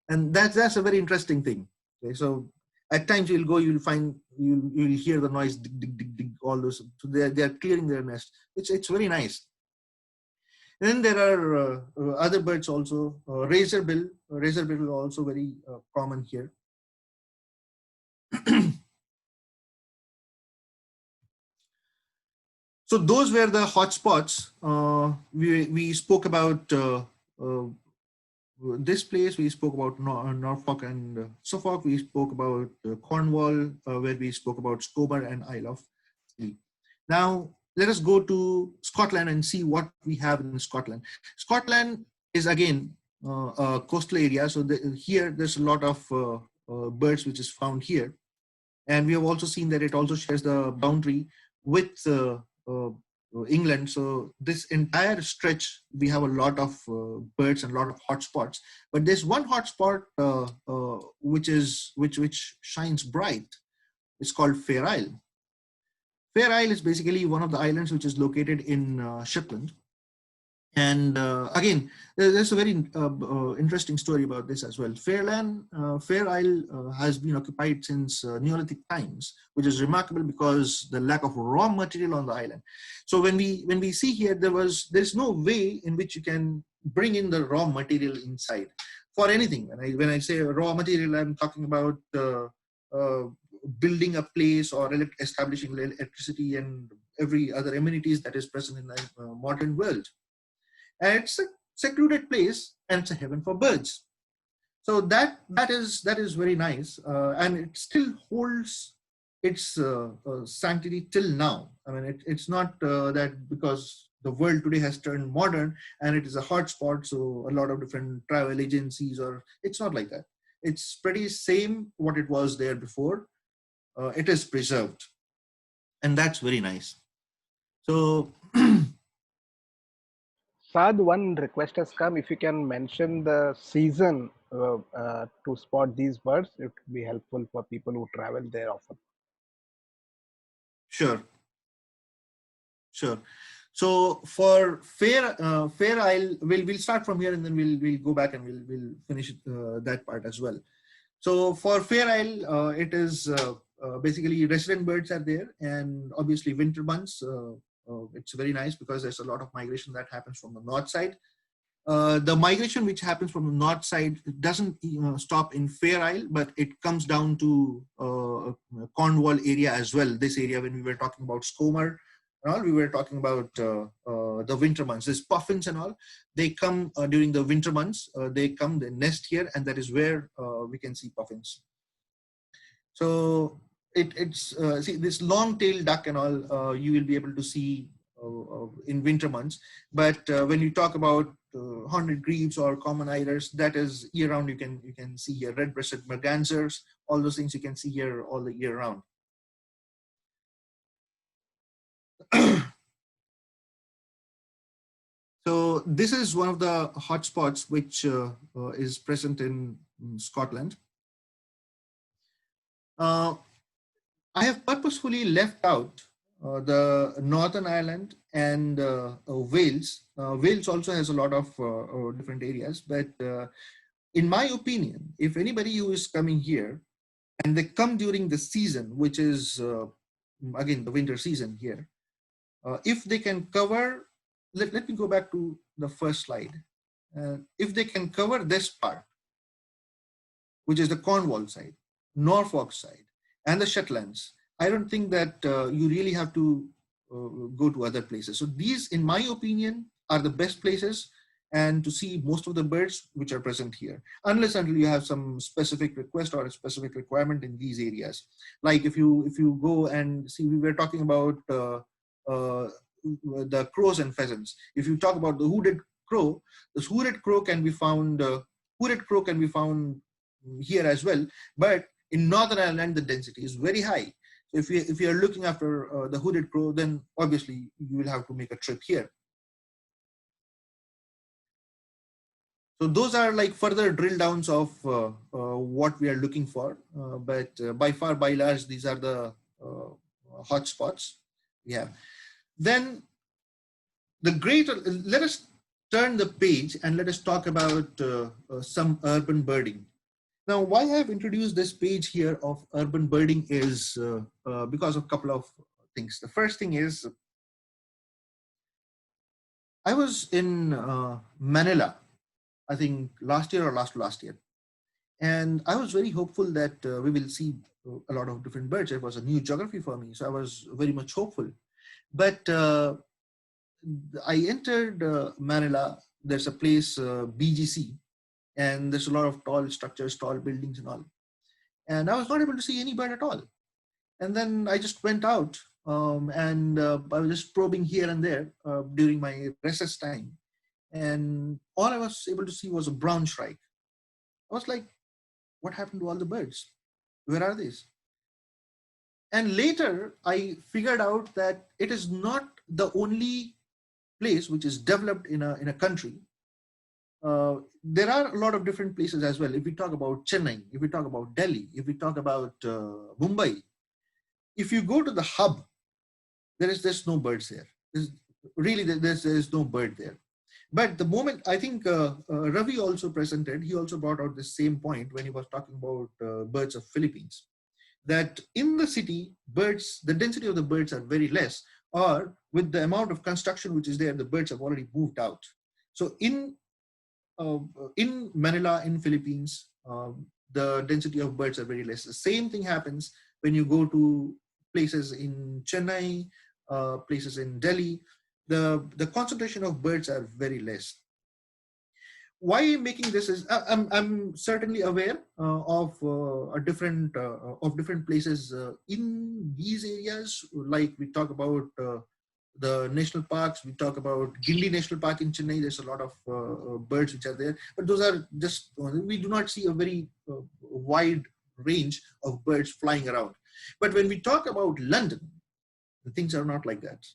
Speaker 3: and that's a very interesting thing. Okay, so at times you'll go, you'll find you'll hear the noise, dig dig dig dig, all those. So they are clearing their nest. It's very nice. And then there are other birds also. Razorbill is also very common here. So those were the hotspots. We spoke about this place. We spoke about Norfolk and Suffolk. We spoke about Cornwall, where we spoke about Scobar and Isle of Scilly. Now let us go to Scotland and see what we have in Scotland. Scotland is again a coastal area. So here there's a lot of birds which is found here. And we have also seen that it also shares the boundary with England. So this entire stretch, we have a lot of birds and a lot of hotspots. But there's one hotspot which shines bright. It's called Fair Isle. Fair Isle is basically one of the islands which is located in Shetland. And again, there's a very interesting story about this as well. Fair Isle has been occupied since Neolithic times, which is remarkable because the lack of raw material on the island. So when we see here, there's no way in which you can bring in the raw material inside for anything. When I say raw material, I'm talking about building a place or establishing electricity and every other amenities that is present in the modern world. And it's a secluded place, and it's a heaven for birds. So that is very nice, and it still holds its sanctity till now. I mean, it's not that because the world today has turned modern and it is a hotspot, so a lot of different travel agencies, or it's not like that. It's pretty same what it was there before. It is preserved, and that's very nice. So.
Speaker 1: Saad, one request has come. If you can mention the season to spot these birds, it would be helpful for people who travel there often.
Speaker 3: Sure. So for Fair Isle, we'll start from here, and then we'll go back and we'll finish that part as well. So for Fair Isle, it is basically resident birds are there, and obviously winter months. It's very nice because there's a lot of migration that happens from the north side. The migration which happens from the north side doesn't stop in Fair Isle, but it comes down to Cornwall area as well. This area, when we were talking about Scomer and all, we were talking about the winter months. This puffins and all, they come during the winter months. They nest here, and that is where we can see puffins. So it's see this long-tailed duck and all, you will be able to see in winter months. But when you talk about horned grebes or common eiders, that is year-round. You can see here red-breasted mergansers. All those things you can see here all the year round. So this is one of the hotspots which is present in Scotland. I have purposefully left out the Northern Ireland and Wales. Wales also has a lot of different areas, but in my opinion, if anybody who is coming here and they come during the season, which is again the winter season here, if they can cover, let me go back to the first slide. If they can cover this part, which is the Cornwall side, Norfolk side, and the Shetlands, I don't think that you really have to go to other places. So these, in my opinion, are the best places and to see most of the birds which are present here, unless until you have some specific request or a specific requirement in these areas. Like if you go and see, we were talking about the crows and pheasants. If you talk about the hooded crow, this hooded crow can be found Hooded crow can be found here as well, but in Northern Ireland, the density is very high. So if you are looking after the hooded crow, then obviously you will have to make a trip here. So those are like further drill downs of what we are looking for. But by far, by large, these are the hotspots we have. Then let us turn the page and let us talk about some urban birding. Now, why I have introduced this page here of urban birding is because of a couple of things. The first thing is, I was in Manila, I think last year or last year. And I was very hopeful that we will see a lot of different birds. It was a new geography for me, so I was very much hopeful. But I entered Manila. There's a place, BGC, and there's a lot of tall structures, tall buildings and all. And I was not able to see any bird at all. And then I just went out and I was just probing here and there during my recess time. And all I was able to see was a brown shrike. I was like, what happened to all the birds? Where are these? And later I figured out that it is not the only place which is developed in a country. There are a lot of different places as well. If we talk about Chennai, if we talk about Delhi, if we talk about Mumbai, if you go to the hub, there's no birds there. There's no bird there. But the moment, I think Ravi also presented, he also brought out the same point when he was talking about birds of Philippines, that in the city, birds, the density of the birds are very less, or with the amount of construction which is there, the birds have already moved out. So in Manila, in Philippines, the density of birds are very less. The same thing happens when you go to places in Chennai, places in Delhi. The concentration of birds are very less. Why I'm making this is I'm certainly aware of different places in these areas. Like we talk about the national parks, we talk about Gindi National Park in Chennai. There's a lot of birds which are there, but those are just, we do not see a very wide range of birds flying around. But when we talk about London, the things are not like that.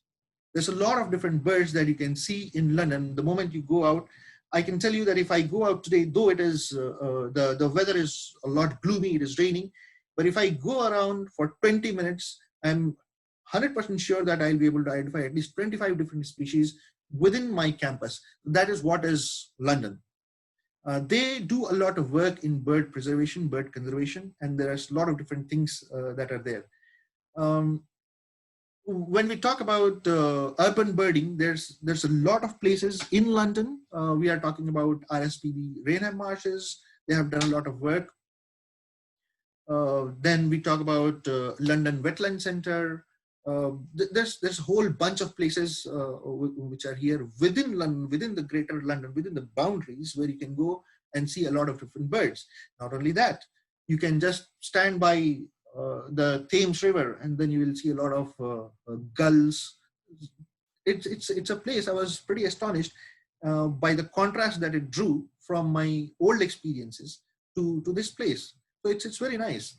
Speaker 3: There's a lot of different birds that you can see in London. The moment you go out, I can tell you that if I go out today, though it is the weather is a lot gloomy, it is raining, but if I go around for 20 minutes, I'm 100% sure that I'll be able to identify at least 25 different species within my campus. That is what is London. They do a lot of work in bird preservation, bird conservation, and there's a lot of different things that are there. When we talk about urban birding, there's a lot of places in London. We are talking about RSPB Rainham Marshes. They have done a lot of work. Then we talk about London Wetland Centre. There's a whole bunch of places which are here within London, within the greater London, within the boundaries, where you can go and see a lot of different birds. Not only that, you can just stand by the Thames River, and then you will see a lot of gulls. It's a place I was pretty astonished by the contrast that it drew from my old experiences to this place. So it's very nice.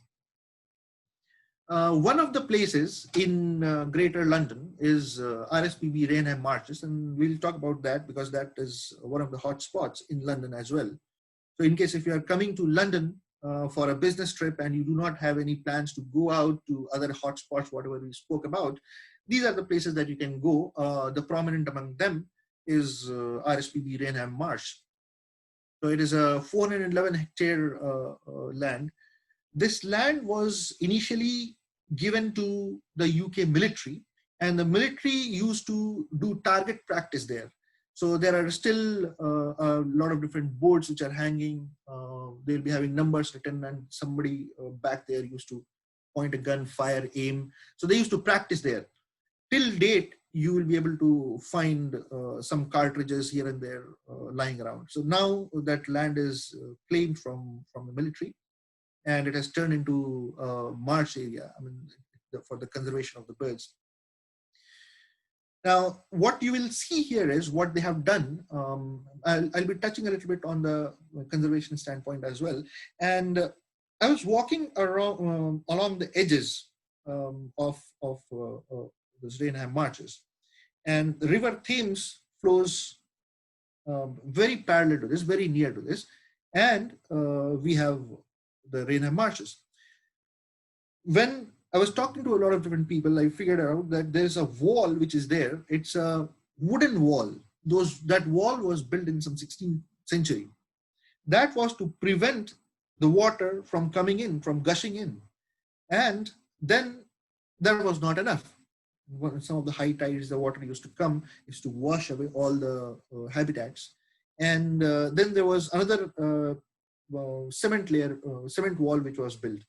Speaker 3: One of the places in Greater London is RSPB Rainham Marshes, and we'll talk about that because that is one of the hot spots in London as well. So in case if you are coming to London for a business trip and you do not have any plans to go out to other hotspots, whatever we spoke about, these are the places that you can go. The prominent among them is RSPB Rainham Marsh. So it is a 411 hectare land. This land was initially given to the UK military, and the military used to do target practice there. So there are still a lot of different boards which are hanging. They'll be having numbers written, and somebody back there used to point a gun, fire, aim. So they used to practice there. Till date, you will be able to find some cartridges here and there lying around. So now that land is claimed from the military, and it has turned into a marsh area, I mean, for the conservation of the birds. Now, what you will see here is what they have done. I'll be touching a little bit on the conservation standpoint as well. And I was walking around along the edges of this Rainham Marshes, and the River Thames flows very parallel to this, very near to this, and we have the Rainham Marshes. When I was talking to a lot of different people, I figured out that there's a wall which is there. It's a wooden wall. That wall was built in some 16th century. That was to prevent the water from coming in, from gushing in. And then that was not enough. Some of the high tides, the water used to come, is to wash away all the habitats. And then there was another cement wall which was built.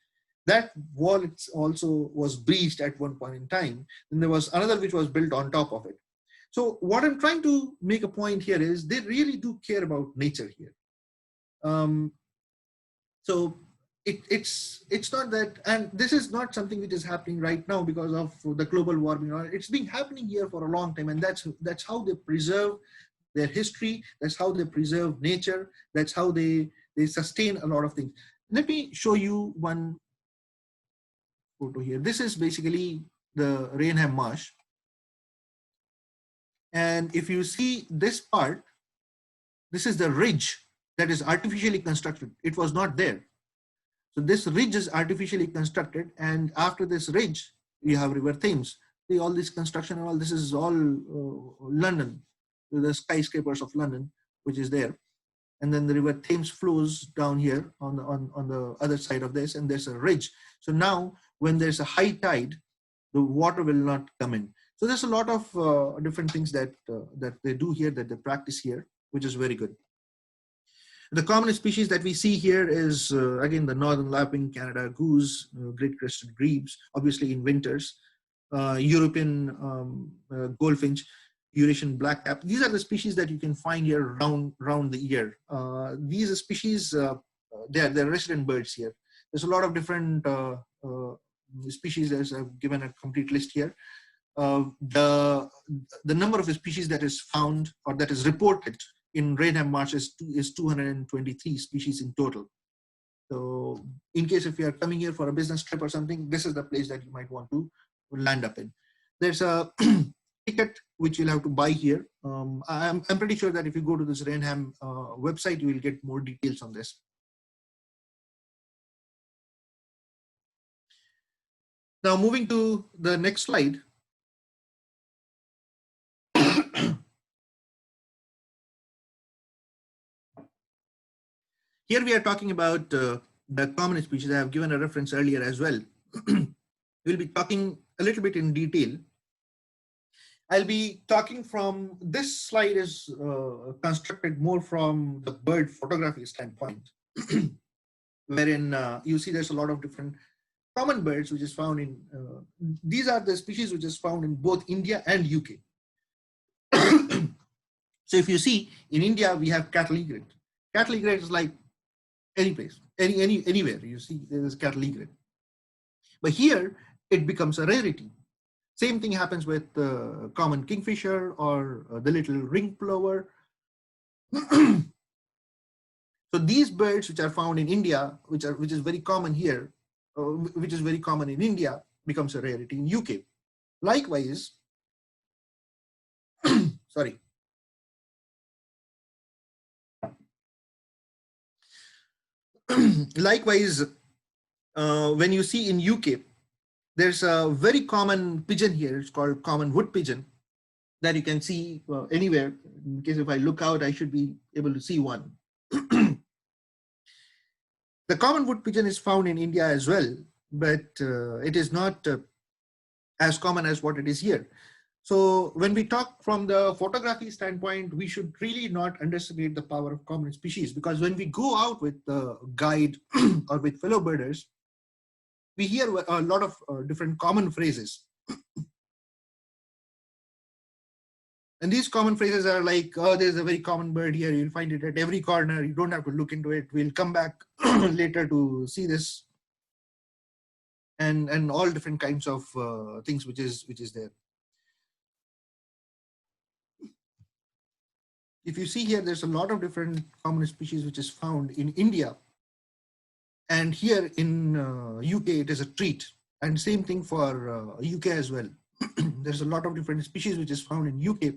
Speaker 3: That wall also was breached at one point in time. Then there was another which was built on top of it. So what I'm trying to make a point here is they really do care about nature here. So it's not that, and this is not something which is happening right now because of the global warming. It's been happening here for a long time, and that's how they preserve their history. That's how they preserve nature. That's how they sustain a lot of things. Let me show you one photo here. This is basically the Rainham Marsh. And if you see this part, this is the ridge that is artificially constructed. It was not there. So this ridge is artificially constructed, and after this ridge, you have River Thames. See, all this construction and all this is all London, the skyscrapers of London, which is there. And then the River Thames flows down here on the other side of this, and there's a ridge. So now when there's a high tide, the water will not come in. So there's a lot of different things that they do here, that they practice here, which is very good. The common species that we see here is, again, the northern lapwing, Canada goose, great crested grebes, obviously in winters, European goldfinch, Eurasian blackcap. These are the species that you can find here round the year. These species, they're resident birds here. There's a lot of different species. I've given a complete list here. The number of species that is found or that is reported in Rainham Marshes is 223 species in total. So in case if you are coming here for a business trip or something, this is the place that you might want to land up in. There's a ticket which you'll have to buy here. I'm pretty sure that if you go to this Rainham website, you will get more details on this. Now moving to the next slide. Here we are talking about the common species. I have given a reference earlier as well. We'll be talking a little bit in detail. I'll be talking from, this slide is constructed more from the bird photography standpoint, wherein you see there's a lot of different common birds which is found in, these are the species which is found in both India and UK. So if you see, in India, we have cattle egret. Cattle egret is like any place, anywhere you see there is cattle egret. But here it becomes a rarity. Same thing happens with common kingfisher or the little ring plover. So these birds which are found in India, which is very common here, which is very common in India, becomes a rarity in UK. Likewise, sorry. Likewise, when you see in UK, there's a very common pigeon here. It's called common wood pigeon that you can see anywhere. In case if I look out, I should be able to see one. The common wood pigeon is found in India as well, but it is not as common as what it is here. So when we talk from the photography standpoint, we should really not underestimate the power of common species, because when we go out with the guide or with fellow birders, we hear a lot of different common phrases. And these common phrases are like, oh, there's a very common bird here. You'll find it at every corner. You don't have to look into it. We'll come back later to see this. And all different kinds of things which is there. if you see here, there's a lot of different common species which is found in India. And here in UK, it is a treat. And same thing for UK as well. There's a lot of different species which is found in UK,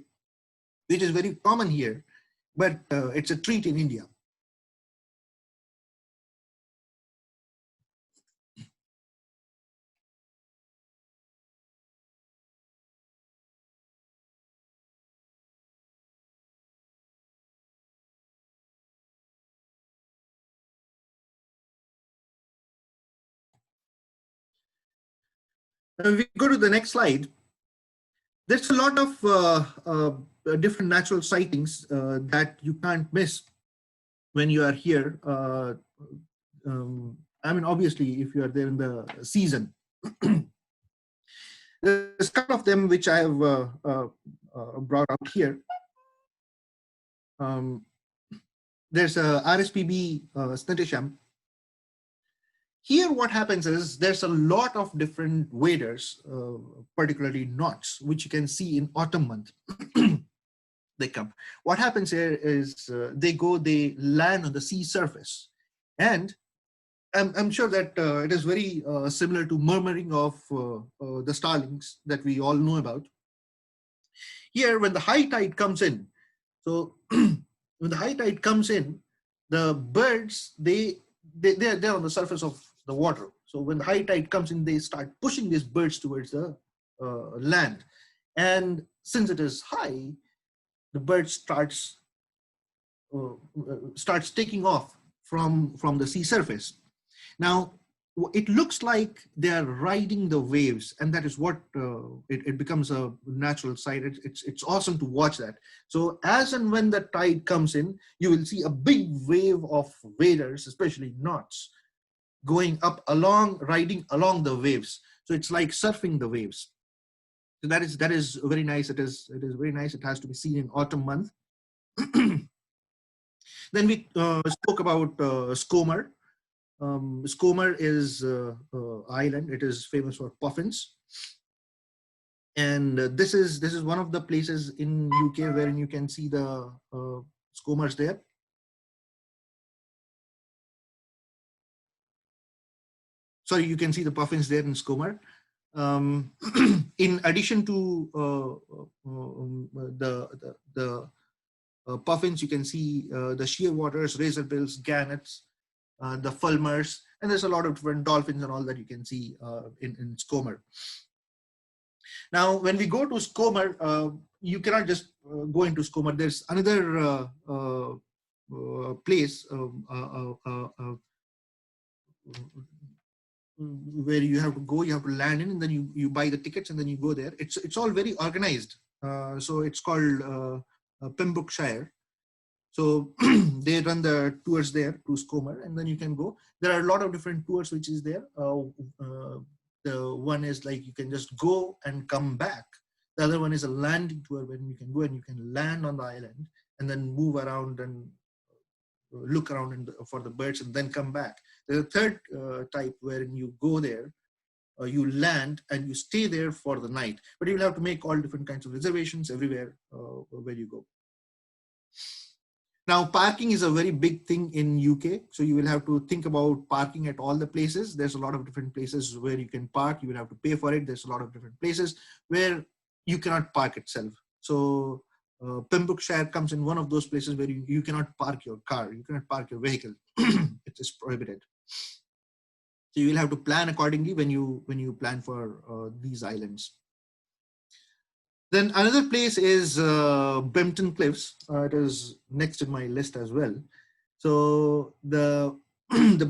Speaker 3: which is very common here, but it's a treat in India. When we go to the next slide, there's a lot of different natural sightings that you can't miss when you are here. I mean, obviously, if you are there in the season. There's a couple of them which I have brought out here. There's a RSPB Snetisham. Here, what happens is there's a lot of different waders, particularly knots, which you can see in autumn month. They come. What happens here is they land on the sea surface. And I'm sure that it is very similar to murmuring of the starlings that we all know about. Here, when the high tide comes in, so when the high tide comes in, the birds, they're on the surface of the water. So when the high tide comes in, they start pushing these birds towards the land. And since it is high, the bird starts taking off from the sea surface. Now, it looks like they are riding the waves, and that is what it becomes a natural sight. It's awesome to watch that. So as and when the tide comes in, you will see a big wave of waders, especially knots, going up riding along the waves. So it's like surfing the waves. So that is very nice. It is very nice. It has to be seen in autumn month. Then we spoke about Skomer. Skomer is island. It is famous for puffins, and this is one of the places in UK wherein you can see the Skomers there. Sorry, you can see the puffins there in Skomer. In addition to the puffins, you can see the shearwaters, razorbills, gannets, the fulmars, and there's a lot of different dolphins and all that you can see in Skomer. Now, when we go to Skomer, you cannot just go into Skomer. There's another place where you have to go, you have to land in, and then you buy the tickets and then you go there. It's all very organized. So it's called Pembrokeshire. So they run the tours there to Skomer, and then you can go. There are a lot of different tours which is there. The one is like you can just go and come back. The other one is a landing tour when you can go and you can land on the island and then move around and look around for the birds and then come back. There's a third type wherein you go there, you land and you stay there for the night. But you will have to make all different kinds of reservations everywhere where you go. Now, parking is a very big thing in UK. So you will have to think about parking at all the places. There's a lot of different places where you can park. You will have to pay for it. There's a lot of different places where you cannot park itself. So Pembrokeshire comes in one of those places where you cannot park your car. You cannot park your vehicle. It is prohibited. So you will have to plan accordingly when you plan for these islands. Then another place is Bempton Cliffs. It is next in my list as well. So the the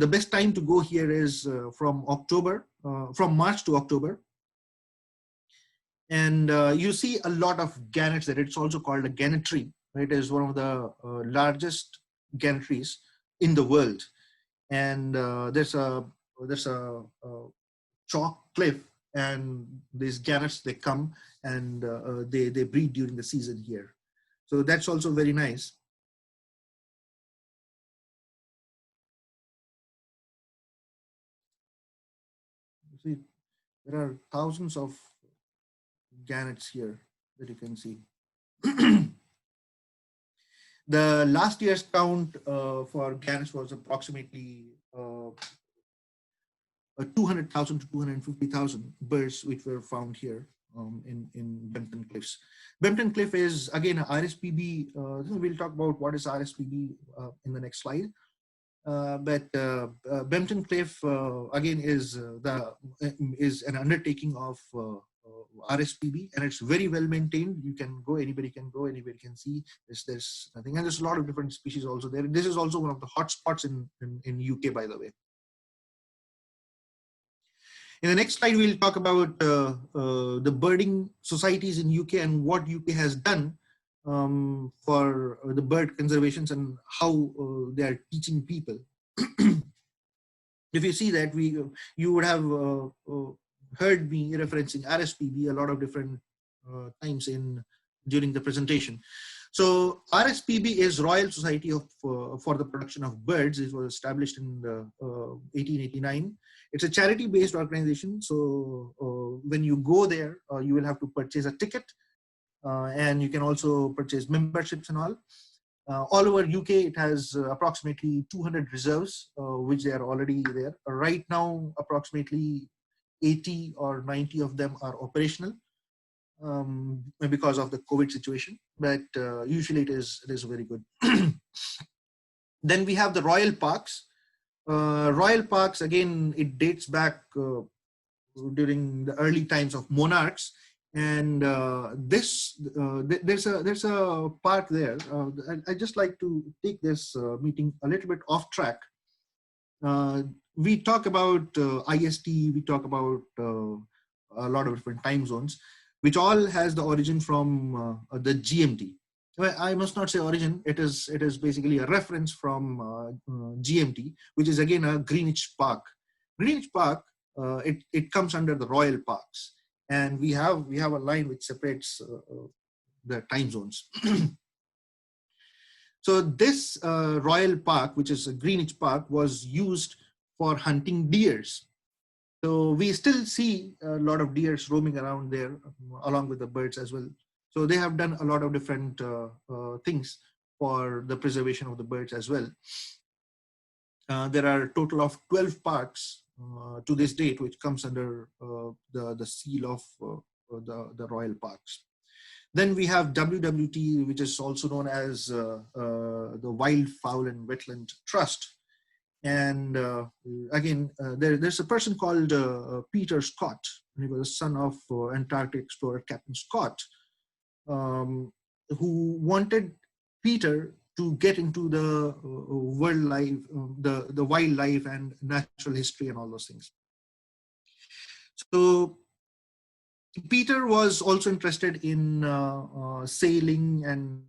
Speaker 3: best time to go here is from March to October. And you see a lot of gannets there. It's also called a gannetry. It is one of the largest gannetries in the world. And there's a chalk cliff, and these gannets, they come and they breed during the season here. So that's also very nice. See, there are thousands of gannets here that you can see. The last year's count for gans was approximately 200,000 to 250,000 birds which were found here in Bempton Cliffs. Bempton Cliff is again a RSPB. We'll talk about what is RSPB in the next slide. But Bempton Cliff again is an undertaking of RSPB, and it's very well maintained. You can go, anybody can go, anybody can see. There's nothing, and there's a lot of different species also there. This is also one of the hotspots in UK, by the way. In the next slide, we'll talk about the birding societies in UK and what UK has done for the bird conservations and how they are teaching people. If you see that, you would have heard me referencing RSPB a lot of different times during the presentation. So RSPB is Royal Society for the Production of Birds. It was established in 1889. It's a charity-based organization. So when you go there, you will have to purchase a ticket, and you can also purchase memberships and all. All over UK, it has approximately 200 reserves, which they are already there. Right now, approximately 80 or 90 of them are operational because of the COVID situation, but usually it is very good. Then we have the Royal Parks. Royal Parks, again, it dates back during the early times of monarchs. And there's a park there. I just like to take this meeting a little bit off track. We talk about IST, we talk about a lot of different time zones, which all has the origin from the GMT. Well, I must not say origin. It is basically a reference from GMT, which is again a Greenwich Park. Greenwich Park, it comes under the Royal Parks. And we have a line which separates the time zones. So this Royal Park, which is a Greenwich Park, was used for hunting deers. So we still see a lot of deers roaming around there, along with the birds as well. So they have done a lot of different things for the preservation of the birds as well. There are a total of 12 parks to this date, which comes under the seal of the Royal Parks. Then we have WWT, which is also known as the Wildfowl and Wetland Trust. And again, there's a person called Peter Scott. He was the son of Antarctic explorer Captain Scott, who wanted Peter to get into the the wildlife and natural history and all those things. So Peter was also interested in sailing and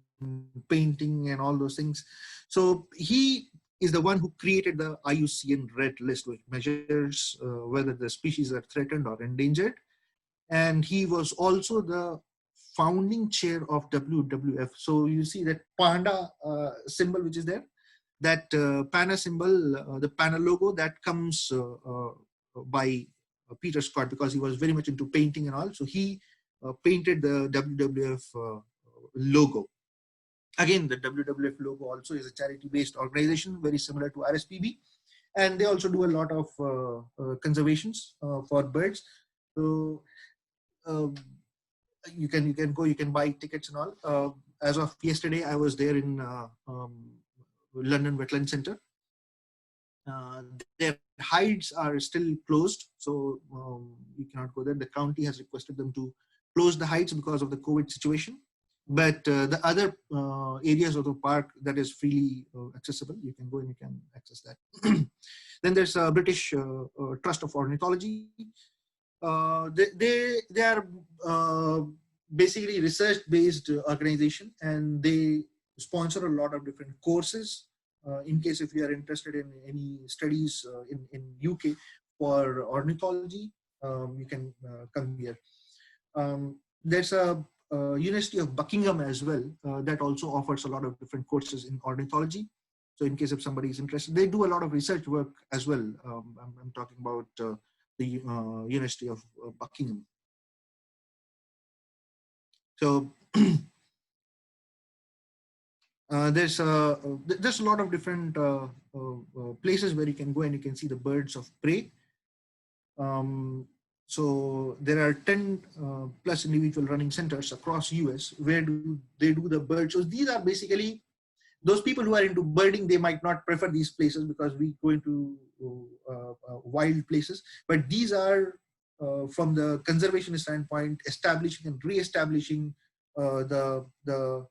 Speaker 3: painting and all those things. So he is the one who created the IUCN Red List, which measures whether the species are threatened or endangered. And he was also the founding chair of WWF. So you see that panda symbol which is there, that panda symbol, the panda logo, that comes by Peter Scott, because he was very much into painting and all. So he painted the WWF logo. Again, the WWF logo also is a charity-based organization, very similar to RSPB. And they also do a lot of conservations for birds. So you can go, you can buy tickets and all. As of yesterday, I was there in London Wetland Centre. Their hides are still closed, so you cannot go there. The county has requested them to close the hides because of the COVID situation. But the other areas of the park that is freely accessible, you can go and you can access that. Then there's a British Trust of Ornithology. They are basically research-based organization, and they sponsor a lot of different courses. In case if you are interested in any studies in UK for ornithology, you can come here. There's a University of Buckingham as well that also offers a lot of different courses in ornithology. So in case if somebody is interested, they do a lot of research work as well. I'm talking about the University of Buckingham. So There's a lot of different places where you can go and you can see the birds of prey. So there are 10 plus individual running centers across US where they do the bird shows. These are basically those people who are into birding. They might not prefer these places because we go into wild places, but these are from the conservation standpoint, establishing and re-establishing the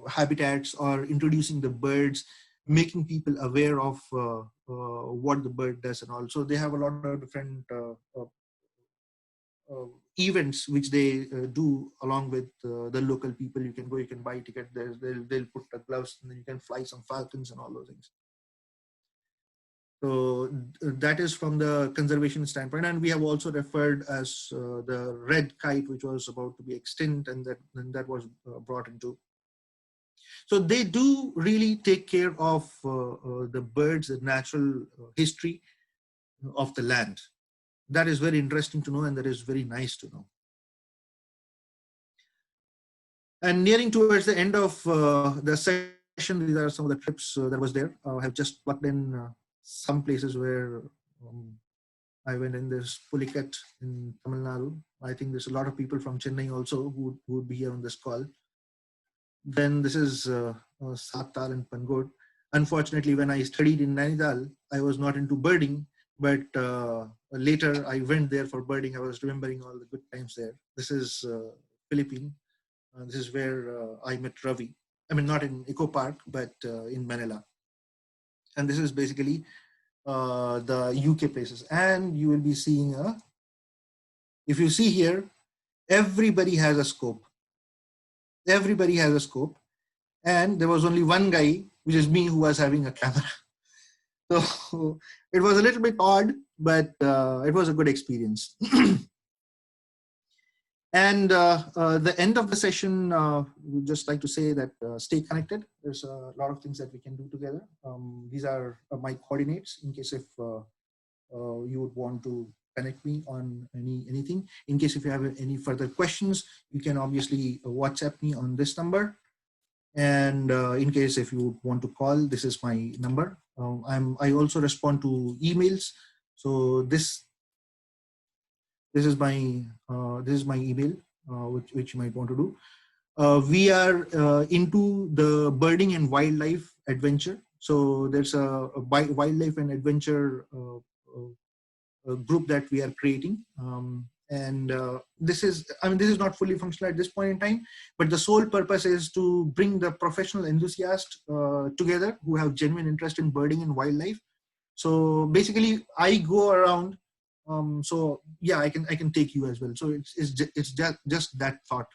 Speaker 3: habitats, or introducing the birds, making people aware of what the bird does and all. So they have a lot of different events which they do along with the local people. You can go, you can buy a ticket. They'll put the gloves, and then you can fly some falcons and all those things. So that is from the conservation standpoint. And we have also referred as the red kite, which was about to be extinct, and that was brought into. So they do really take care of the birds, the natural history of the land. That is very interesting to know, and that is very nice to know. And nearing towards the end of the session, these are some of the trips that was there. I have just plugged in some places where I went in. There's Pulikat in Tamil Nadu. I think there's a lot of people from Chennai also who would be here on this call. Then this is Saad Towheed and Pangod. Unfortunately, when I studied in Nainital, I was not into birding, but later I went there for birding. I was remembering all the good times there. This is Philippines. This is where I met Ravi. I mean, not in Eco Park, but in Manila. And this is basically the UK places. And you will be seeing, if you see here, everybody has a scope. Everybody has a scope. And there was only one guy, which is me, who was having a camera. So it was a little bit odd, but it was a good experience. And the end of the session, we'd just like to say that stay connected. There's a lot of things that we can do together. These are my coordinates in case if you would want to connect me on anything. In case if you have any further questions, you can obviously WhatsApp me on this number. And in case if you want to call, this is my number. I also respond to emails. So this is my email, which you might want to do. We are into the birding and wildlife adventure. So there's a wildlife and adventure group that we are creating. And this is not fully functional at this point in time, but the sole purpose is to bring the professional enthusiasts together who have genuine interest in birding and wildlife. So basically, I go around. So yeah, I can take you as well. So it's just that thought.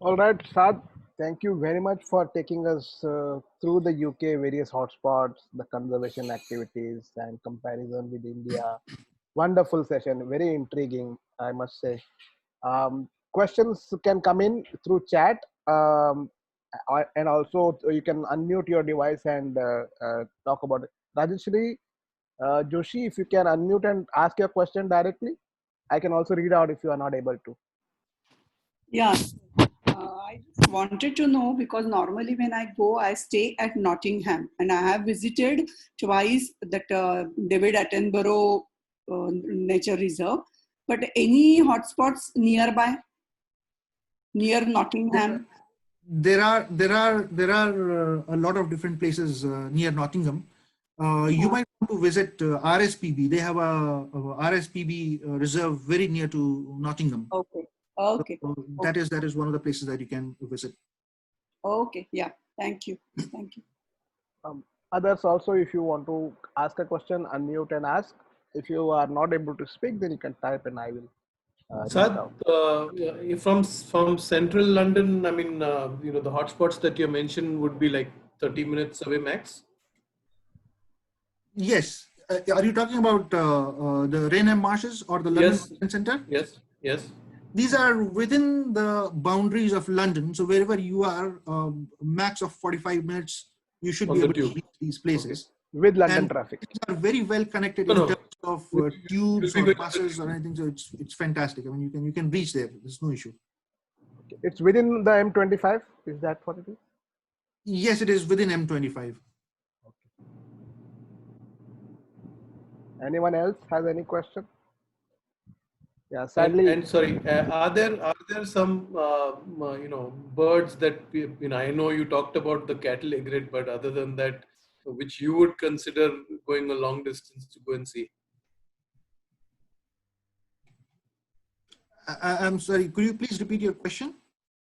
Speaker 1: All right, Saad, thank you very much for taking us through the UK various hotspots, the conservation activities, and comparison with India. Wonderful session, very intriguing, I must say. Questions can come in through chat, and also you can unmute your device and talk about it. Rajeshri, Joshi, if you can unmute and ask your question directly, I can also read out if you are not able to.
Speaker 4: Yeah, I just wanted to know, because normally when I go, I stay at Nottingham, and I have visited twice that David Attenborough Nature Reserve. But any hotspots nearby, near Nottingham?
Speaker 3: There are a lot of different places near Nottingham. You might want to visit RSPB. They have a RSPB reserve very near to Nottingham.
Speaker 4: Okay. Okay.
Speaker 3: So that is one of the places that you can visit.
Speaker 4: Okay. Yeah. Thank you. Thank you.
Speaker 1: Others also, if you want to ask a question, unmute and ask. If you are not able to speak, then you can type and I will.
Speaker 2: Saad, from central London, I mean, the hotspots that you mentioned would be like 30 minutes away max.
Speaker 3: Yes. Are you talking about the Rana Marshes or the London
Speaker 2: Yes.
Speaker 3: Center?
Speaker 2: Yes. Yes.
Speaker 3: These are within the boundaries of London. So wherever you are, max of 45 minutes, you should be able to reach these places.
Speaker 1: with London
Speaker 3: And
Speaker 1: traffic.
Speaker 3: these are very well connected
Speaker 2: No,
Speaker 3: in
Speaker 2: no.
Speaker 3: terms of tubes or buses or anything. So it's fantastic. I mean, you can reach there. There's no issue.
Speaker 1: It's within the M25. Is that what it is?
Speaker 3: Yes, it is within M25.
Speaker 1: Anyone else has any question? Yeah, sadly.
Speaker 2: And sorry, are there some birds that I know you talked about the cattle egret, but other than that, which you would consider going a long distance to go and see?
Speaker 3: I'm sorry. Could you please repeat your question?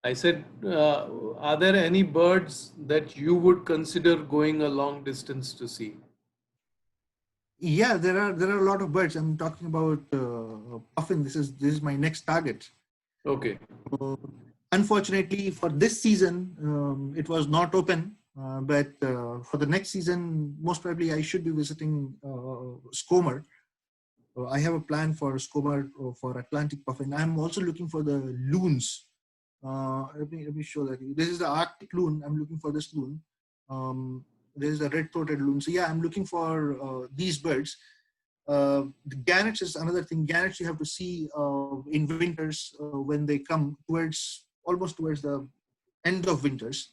Speaker 2: I said, are there any birds that you would consider going a long distance to see?
Speaker 3: Yeah, there are a lot of birds. I'm talking about puffin. This is my next target.
Speaker 2: Okay.
Speaker 3: Unfortunately, for this season, it was not open. But for the next season, most probably I should be visiting Skomer. I have a plan for Skomer for Atlantic puffin. I'm also looking for the loons. Let me show that. This is the Arctic loon. I'm looking for this loon. There's a red-throated loon. So yeah, I'm looking for these birds. The gannets is another thing. Gannets you have to see in winters when they come almost towards the end of winters,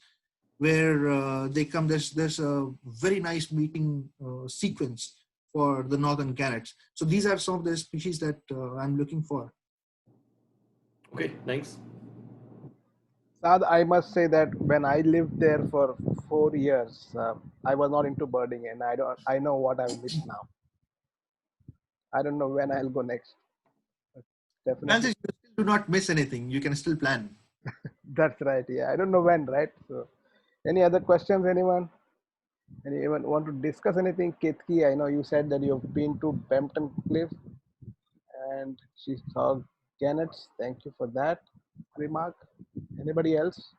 Speaker 3: where they come. There's a very nice meeting sequence for the northern gannets. So these are some of the species that I'm looking for.
Speaker 2: Okay, nice.
Speaker 1: Saad, I must say that when I lived there for 4 years, I was not into birding, and I know what I've missed now. I don't know when I'll go next. Definitely.
Speaker 3: Francis, you still do not miss anything. You can still plan.
Speaker 1: That's right. Yeah, I don't know when, right? So, any other questions, anyone? Anyone want to discuss anything? Ketki, I know you said that you've been to Bampton Cliff and she saw gannets. Thank you for that remark. Anybody else?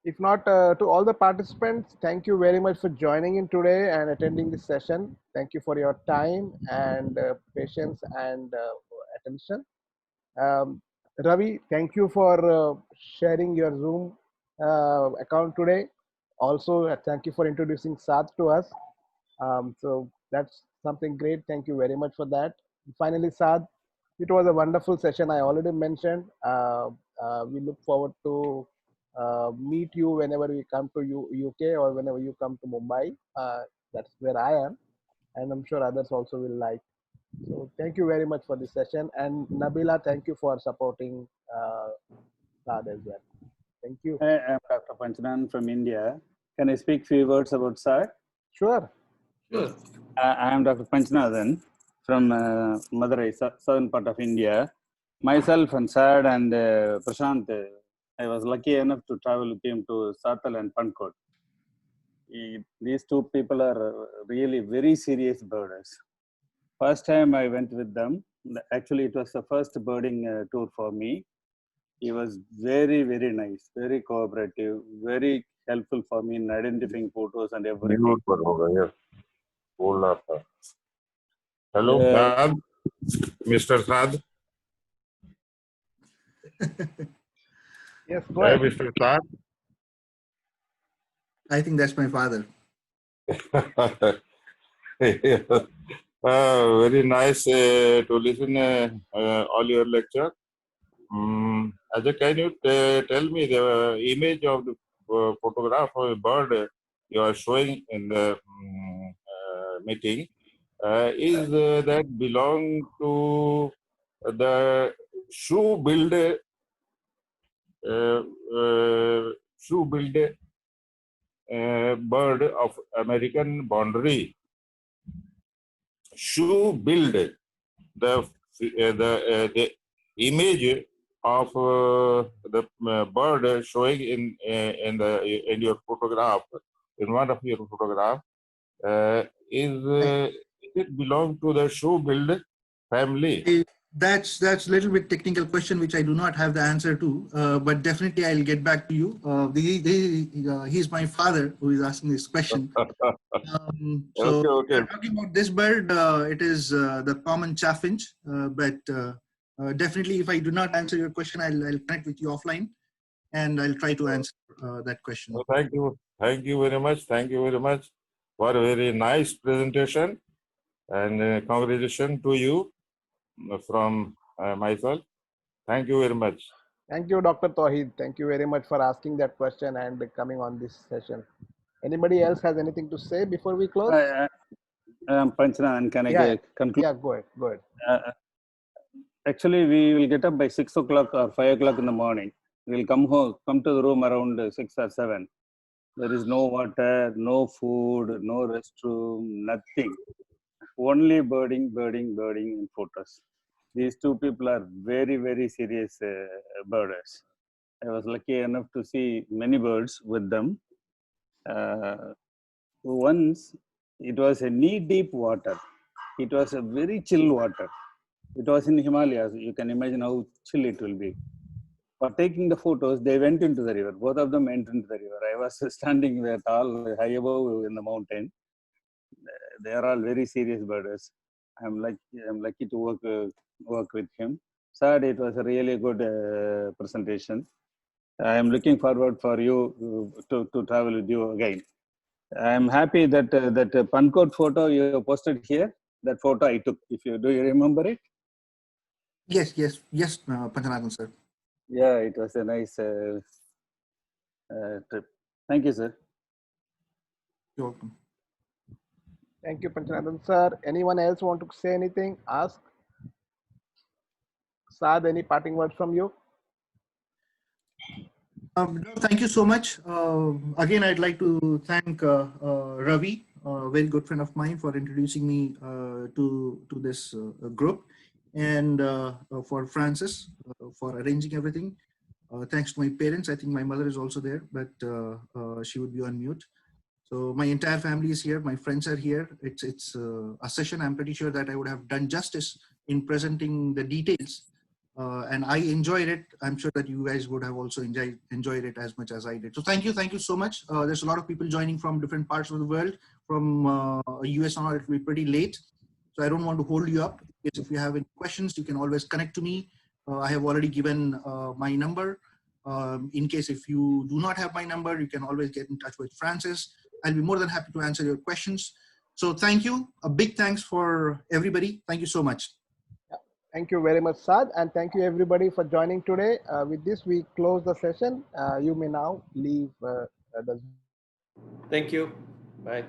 Speaker 1: If not, to all the participants, thank you very much for joining in today and attending this session. Thank you for your time and patience and attention. Ravi, thank you for sharing your Zoom account today. Also, thank you for introducing Saad to us. So that's something great. Thank you very much for that. Finally, Saad, it was a wonderful session. I already mentioned. We look forward to meet you whenever we come to UK or whenever you come to Mumbai. That's where I am, and I'm sure others also will like. So thank you very much for this session. And Nabila, thank you for supporting Saad as well. Thank you.
Speaker 5: Hi, I'm Dr. Panchanan from India. Can I speak few words about Saad?
Speaker 1: Sure.
Speaker 2: Sure.
Speaker 5: I am Dr. Panchanan from Madurai, southern part of India. Myself and Saad and Prashant, I was lucky enough to travel with him to Satal and Pankot. These two people are really very serious birders. First time I went with them, actually it was the first birding tour for me. He was very, very nice, very cooperative, very helpful for me in identifying photos and everything.
Speaker 6: Hello, Saad. Mr. Saad.
Speaker 1: Yes, go ahead.
Speaker 6: Mr. Saad.
Speaker 3: I think that's my father.
Speaker 6: Very nice to listen all your lecture. Ajay, can you tell me the image of the photograph of a bird you are showing in the meeting? Is that belong to the shoe builder? Shoe builder bird of American boundary. Shoe build the image of the bird showing in your photograph, in one of your photograph, is it belong to the shoe build family?
Speaker 3: That's a little bit technical question which I do not have the answer to, but definitely I'll get back to you. He's my father who is asking this question.
Speaker 6: Okay.
Speaker 3: Talking about this bird, it is the common chaffinch, but definitely if I do not answer your question, I'll connect with you offline. and I'll try to answer that question.
Speaker 6: Well, thank you. Thank you very much. Thank you very much for a very nice presentation, and congratulations to you from myself. Thank you very much.
Speaker 1: Thank you, Dr. Towheed. Thank you very much for asking that question and coming on this session. Anybody else has anything to say before we close?
Speaker 5: Panchana, can I
Speaker 1: Yeah,
Speaker 5: conclude?
Speaker 1: yeah, go ahead. Go ahead.
Speaker 5: Actually, we will get up by 6 o'clock or 5 o'clock in the morning. We'll come to the room around 6 or 7. There is no water, no food, no restroom, nothing. Only birding, and photos. These two people are very, very serious birders. I was lucky enough to see many birds with them. Once, it was a knee-deep water. It was a very chill water. It was in Himalayas. You can imagine how chill it will be. For taking the photos, they went into the river. Both of them went into the river. I was standing there tall, high above in the mountain. They are all very serious birders. I'm lucky to work with him. Saad, it was a really good presentation. I am looking forward for you to travel with you again. I am happy that that Pankot photo you posted here. That photo I took. Do you remember it?
Speaker 3: Yes, Panchanathan sir.
Speaker 5: Yeah, it was a nice trip. Thank you, sir.
Speaker 3: You're welcome.
Speaker 1: Thank you, Panchanathan sir. Anyone else want to say anything? Ask. Saad, any parting words from you?
Speaker 3: No, thank you so much. Again, I'd like to thank Ravi, a very good friend of mine, for introducing me to this group, and for Francis for arranging everything. Thanks to my parents. I think my mother is also there, but she would be on mute. So my entire family is here. My friends are here. It's a session. I'm pretty sure that I would have done justice in presenting the details. And I enjoyed it. I'm sure that you guys would have also enjoyed it as much as I did. So thank you so much. There's a lot of people joining from different parts of the world. From US on, it will be pretty late. So I don't want to hold you up. If you have any questions, you can always connect to me. I have already given my number. In case if you do not have my number, you can always get in touch with Francis. I'll be more than happy to answer your questions. So thank you. A big thanks for everybody. Thank you so much.
Speaker 1: Thank you very much, Saad, and thank you everybody for joining today. With this, we close the session. You may now leave the Zoom.
Speaker 2: Thank you. Bye.